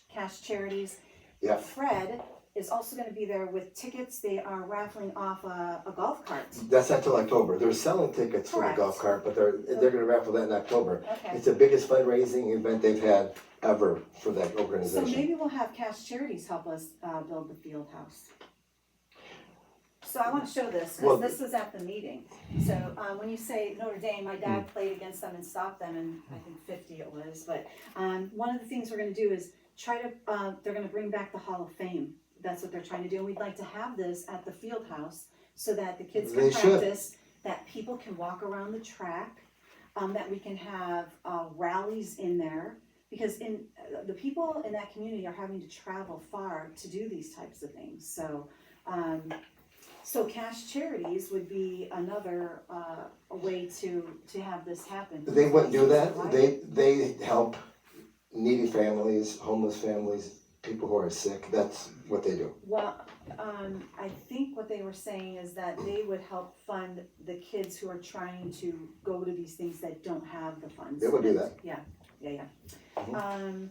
Cash Charities. Yeah. Fred is also gonna be there with tickets, they are raffling off a golf cart. That's not till October. They're selling tickets for the Correct. golf cart, but they're gonna raffle that in October. Okay, It's the biggest fundraising event they've had ever for that so organization. maybe we'll have Cash Charities help us build the field house. So I wanna show this, Well- cause this was at the meeting. So, when you say Notre Dame, my dad played against them and stopped them, and I think 50 it was, but, one of the things we're gonna do is try to, they're gonna bring back the Hall of Fame. That's what they're trying to do, and we'd like to have this at the field house, so that the kids can They should. practice, that people can walk around the track, that we can have, rallies in there. Because the people in that community are having to travel far to do these types of things, so, so Cash Charities would be another, a way to have this happen. They wouldn't do that. Right? They help needy families, homeless families, people who are sick. That's what they do. Well, I think what they were saying is that they would help fund the kids who are trying to go to these things that don't have the funds. They would do that. Yeah. Mhm.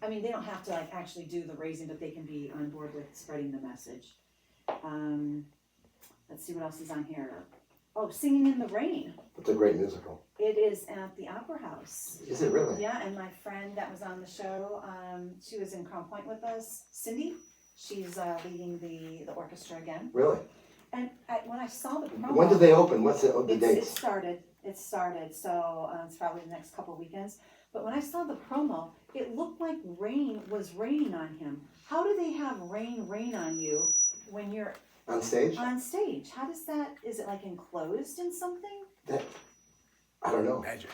I mean, they don't have to like actually do the raising, but they can be on board with spreading the message. Let's see what else is on here. Oh, Singing in the Rain. It's a great musical. It is at the Opera House. Is it really? Yeah, and my friend that was on the show, she was in Crown Point with us, Cindy. She's leading the orchestra again. Really? And when I saw the promo, When did they open? What's the it dates? started, so it's probably the next couple of weekends. But when I saw the promo, it looked like rain was raining on him. How do they have rain on you when you're On stage? on stage? How does that, is it like enclosed in something? I don't know. Magic.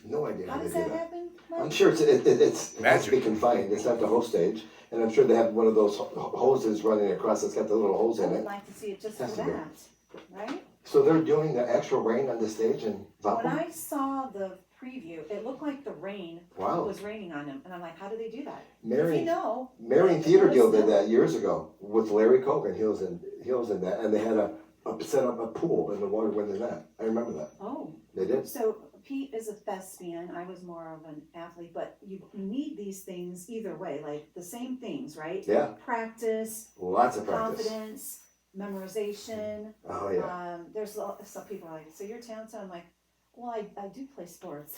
No idea How how they does do that that. happen? Mike? I'm sure it has to be Magic. confined. It's not the whole stage. And I'm sure they have one of those hoses running across. It's got the little holes I in would it. like to see it just for Has to be. that, right? So they're doing the actual rain on the stage in When Valpo? I saw the preview, it looked like the rain Wow. was raining on him, and I'm like, how do they do that? If you Marion know, Marion let Theater us Guild did know. that years ago with Larry Cogan. He was in that, and they had a set up a pool in the water when they're that. I remember that. Oh, They did. so Pete is a thespian. I was more of an athlete, but you need these things either way, like the same things, right? Yeah. Practice, Lots of practice. confidence, memorization. Oh yeah. There's some people are like, so you're talented. I'm like, well, I do play sports,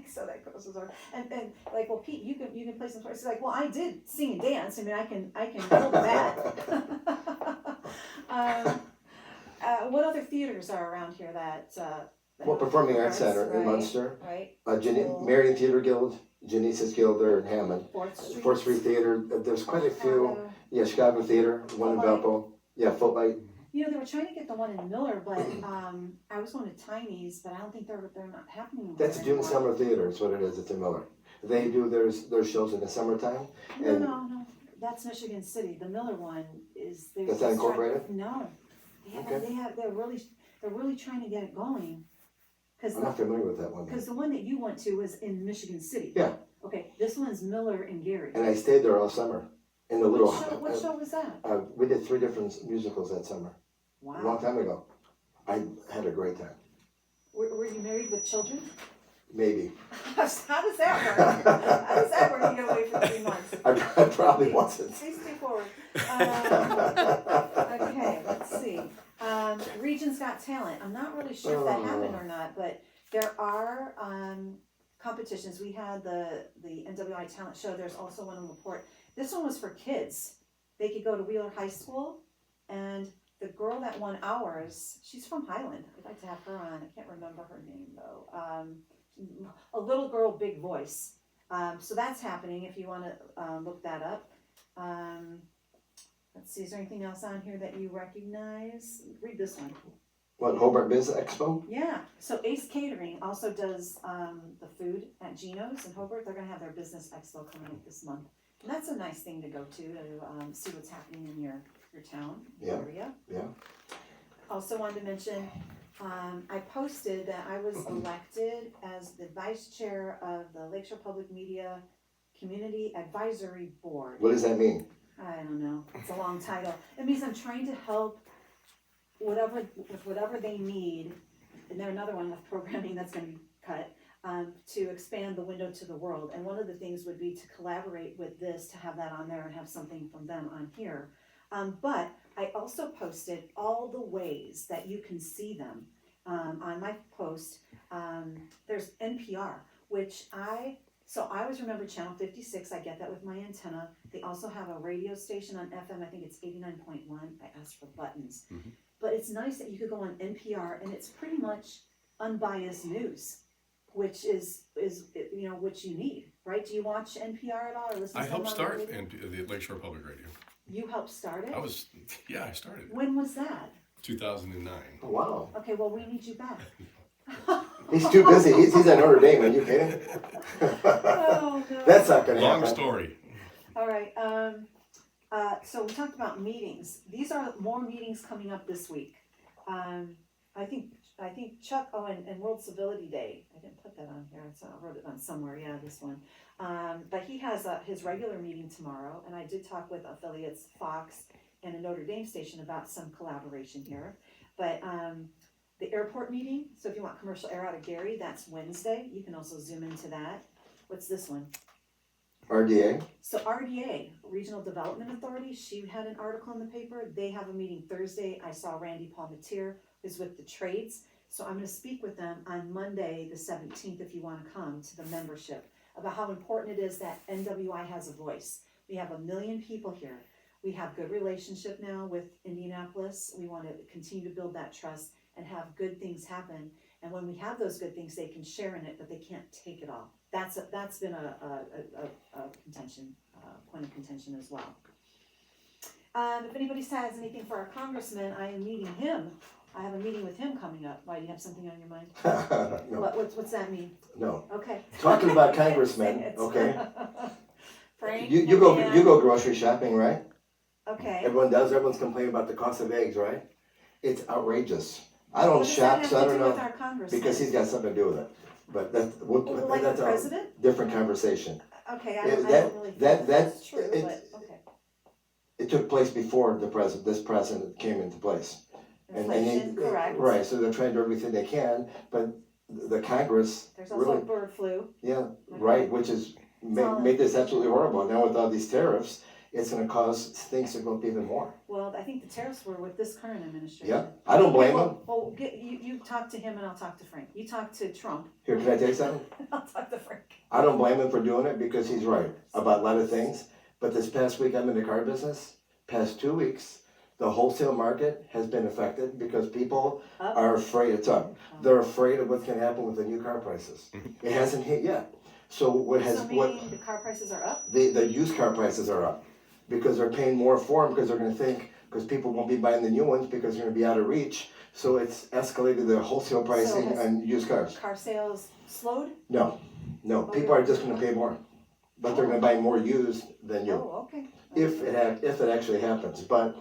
so that goes with our and like, well, Pete, you can play some sports. He's like, well, I did sing and dance. I mean, I can hold that. What other theaters are around here that? Well, Performing Arts Center in right, Munster. Right. Cool. Marion Theater Guild, Genesis Guild there in Hammond. Fourth Street Theater. There's quite a few. Yeah, Chicago Theater, one in Valpo. Yeah, Footlight. You know, they were trying to get the one in Miller, but I was going to Tiny's, but I don't think they're not happening. That's June Summer Theater. Is what it is. It's in Miller. They do their shows in the summertime. No. That's Michigan City. The Miller one is. That's not incorporated? No. They're really trying to get it going. I'm not familiar with that one. Because the one that you went to was in Michigan City. Yeah. Okay, this one's Miller and Gary. And I stayed there all summer. In the little. What show was that? We did 3 different musicals that summer. Wow. A long time ago. I had a great time. Were you married with children? Maybe. How does that work? How does that work? You get away for 3 months. I probably wasn't. Please stay forward. Okay, let's see. Region's Got Talent. I'm not really sure if that happened or not, but there are competitions. We had the NWI Talent Show. There's also one in LaPorte. This one was for kids. They could go to Wheeler High School, and the girl that won ours, she's from Highland. I'd like to have her on. I can't remember her name though. A little girl, big voice. So that's happening if you want to look that up. Let's see, is there anything else on here that you recognize? Read this one. What, Hobart Biz Expo? Yeah, so Ace Catering also does the food at Geno's in Hobart. They're gonna have their business expo coming up this month. And that's a nice thing to go to see what's happening in your town, area. Yeah. Also wanted to mention, I posted that I was elected as the vice chair of the Lakeshore Public Media Community Advisory Board. What does that mean? I don't know. It's a long title. It means I'm trying to help whatever they need, and there's another one with programming that's going to be cut, to expand the window to the world. And one of the things would be to collaborate with this, to have that on there and have something from them on here. But I also posted all the ways that you can see them on my post. There's NPR, which I always remember Channel 56. I get that with my antenna. They also have a radio station on FM. I think it's 89.1. I asked for buttons. Mm-hmm. But it's nice that you could go on NPR, and it's pretty much unbiased news, which is what you need, right? Do you watch NPR at all or listen? I helped start the Lakeshore Public Radio. You helped start it? I started. When was that? 2009. Oh, wow. Okay, well, we need you back. He's too busy. He's at Notre Dame. Are you kidding? Oh, no. That's not going to happen. Long story. All right. So we talked about meetings. These are more meetings coming up this week. I think Chuck. Oh, and World Civility Day. I didn't put that on here. I wrote it on somewhere. Yeah, this one. But he has his regular meeting tomorrow, and I did talk with affiliates Fox and a Notre Dame station about some collaboration here. But the airport meeting. So if you want commercial air out of Gary, that's Wednesday. You can also zoom into that. What's this one? RDA? So RDA, Regional Development Authority, she had an article in the paper. They have a meeting Thursday. I saw Randy Palmetier, who's with the trades. So I'm going to speak with them on Monday, the 17th, if you want to come to the membership, about how important it is that NWI has a voice. We have 1 million people here. We have good relationship now with Indianapolis. We want to continue to build that trust and have good things happen. And when we have those good things, they can share in it, but they can't take it all. That's been a contention, point of contention as well. If anybody has anything for our congressman, I am meeting him. I have a meeting with him coming up. Why, do you have something on your mind? No. What's that mean? No. Okay. Talking about congressmen, okay. Frank, You go grocery shopping, right? Okay. Everyone does. Everyone's complaining about the cost of eggs, right? It's outrageous. I don't shop, so I don't know, because he's got something to do with it. But that's a different conversation. Okay, I don't really think that's true, but okay. It took place before this president came into place. Inflation, correct. Right, so they're trying to do everything they can, but the Congress There's also really, bird flu. yeah, right, which is made this absolutely horrible. Now with all these tariffs, it's gonna cause things to go up even more. Well, I think the tariffs were with this current administration. Yeah, I don't blame them. Well, you talk to him and I'll talk to Frank. You talk to Trump. Here, can I tell you something? I'll talk to Frank. I don't blame him for doing it because he's right about a lot of things. But this past week, I'm in the car business. Past 2 weeks, the wholesale market has been affected because people are afraid. It's up. They're afraid of what's going to happen with the new car prices. It hasn't hit yet. So meaning the car prices are up? The used car prices are up because they're paying more for them because they're going to think because people won't be buying the new ones because they're going to be out of reach. So it's escalated the wholesale pricing on used cars. Car sales slowed? No, people are just going to pay more, but they're going to buy more used than new. Oh, okay. If it actually happens, but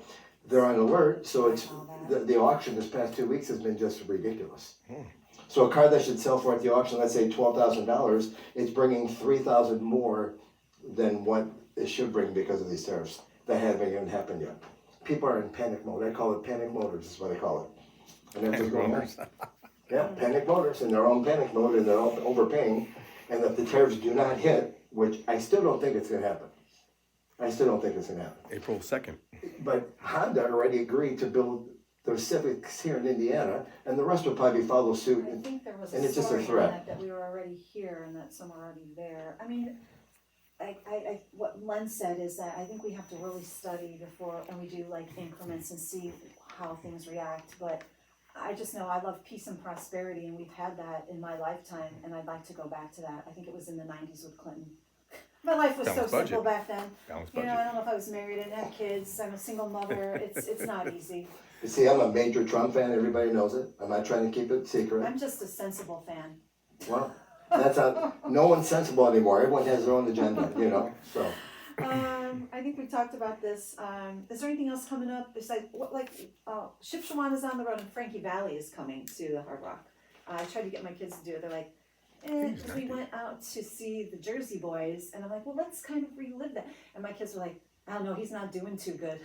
they're on alert, so it's, the auction this past 2 weeks has been just ridiculous. So a car that should sell for at the auction, let's say $12,000, it's bringing $3,000 more than what it should bring because of these tariffs that haven't even happened yet. People are in panic mode. I call it panic motors, is what I call it. And that's what's going on. Yeah, panic motors in their own panic mode and they're all overpaying. And if the tariffs do not hit, which I still don't think it's going to happen. April 2nd. But Honda already agreed to build their Civics here in Indiana, and the rest will probably follow suit. I think there was and a it's just a story on threat. that we were already here and that some are already there. I mean, what Len said is that I think we have to really study before, and we do like increments and see how things react. But I just know I love peace and prosperity, and we've had that in my lifetime, and I'd like to go back to that. I think it was in the 90s with Clinton. My life was so simple back then. You know, I don't know if I was married and had kids. I'm a single mother. It's not easy. You see, I'm a major Trump fan. Everybody knows it. I'm not trying to keep it secret. I'm just a sensible fan. Well, that's not. No one's sensible anymore. Everyone has their own agenda, you know. So. I think we talked about this. Is there anything else coming up? It's like Shipshawana is on the road and Frankie Valley is coming to the Hard Rock. I tried to get my kids to do it. They're like, because we went out to see the Jersey Boys, and I'm like, well, let's kind of relive that. And my kids were like, I don't know, he's not doing too good.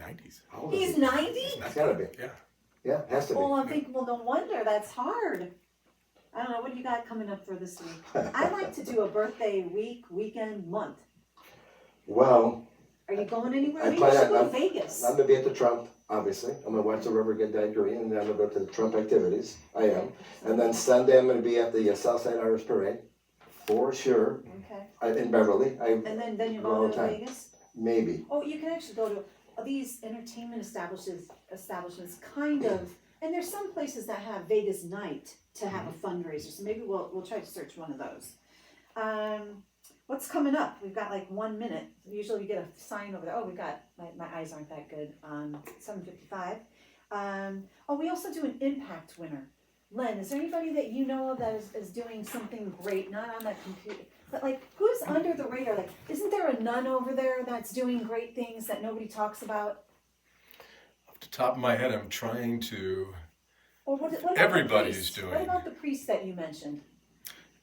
90s. He's 90? It's gotta be. Yeah. Yeah, has to be. Well, I'm thinking, well, no wonder, that's hard. I don't know, what do you got coming up for this week? I like to do a birthday week, weekend, month. Well, are you going anywhere? I Maybe plan you should go on- to Vegas. I'm gonna be at the Trump, obviously. I'm gonna watch the river get dyed green, and then I'm gonna go to the Trump activities. I am. And then Sunday, I'm gonna be at the Southside Irish Parade, for sure, Okay. in Beverly. And then you're Go all going the to time. Vegas? Maybe. Oh, you can actually go to these entertainment establishments, kind of, and there's some places that have Vegas night to have a fundraiser, so maybe we'll try to search one of those. What's coming up? We've got like 1 minute. Usually we get a sign over there. Oh, we got, my eyes aren't that good. 7:55. We also do an impact winner. Len, is there anybody that you know of that is doing something great, not on that computer, but like, who's under the radar? Like, isn't there a nun over there that's doing great things that nobody talks about? Off the top of my head, I'm trying to. Or what about Everybody's the priest? doing. What about the priest that you mentioned?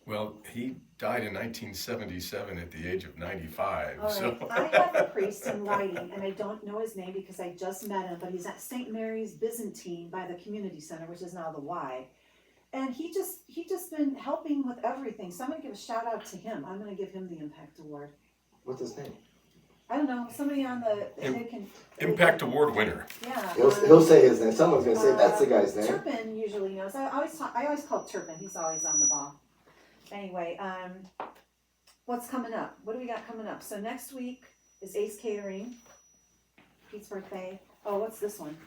Well, he died in 1977 at the age of 95. All So. right, I have a priest in writing, and I don't know his name because I just met him, but he's at St. Mary's Byzantine by the community center, which is now the Y. And he just been helping with everything. So I'm gonna give a shout out to him. I'm gonna give him the Impact Award. What's his name? I don't know, somebody on the they can Impact Award winner. Yeah. He'll say his name. Someone's gonna say that's the guy's name. Turpin usually knows. I always call Turpin. He's always on the ball. Anyway, what's coming up? What do we got coming up? So next week is Ace Catering, Pete's birthday. Oh, what's this one?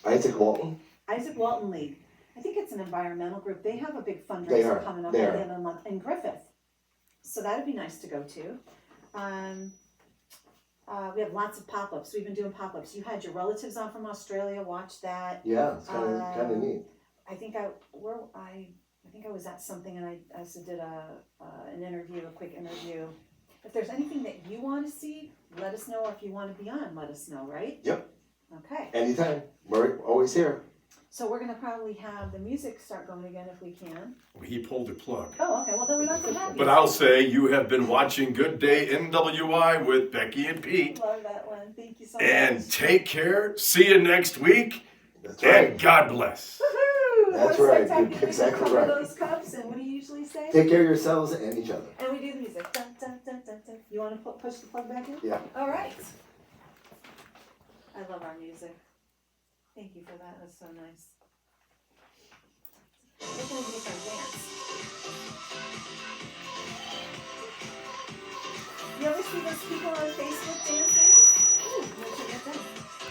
Isaac Walton. Isaac Walton League. I think it's an environmental group. They have a big They fundraiser are. coming up They at the are. end of the month in Griffith. So that'd be nice to go to. We have lots of pop-ups. We've been doing pop-ups. You had your relatives on from Australia. Watch that. Yeah, it's kind of neat. I think I was at something and I also did an interview, a quick interview. If there's anything that you want to see, let us know. Or if you want to be on, let us know. Right? Yep. Okay. Anytime. We're always here. So we're gonna probably have the music start going again if we can. He pulled the plug. Oh, okay, well then we're not so happy. But I'll say you have been watching Good Day NWI with Becky and Pete. Love that one, thank you so much. And take care. See you next week. That's right. And God bless. Woohoo! That's What a right, spectacular you're exactly cover right. those cups, and what do you usually say? Take care of yourselves and each other. And we do the music. Dun, dun, dun, dun, dun. You want to push the plug back in? Yeah. All right. I love our music. Thank you for that. That's so nice. We're going to make our dance. You ever see those people on Facebook dancing? Ooh, I'm gonna check that down.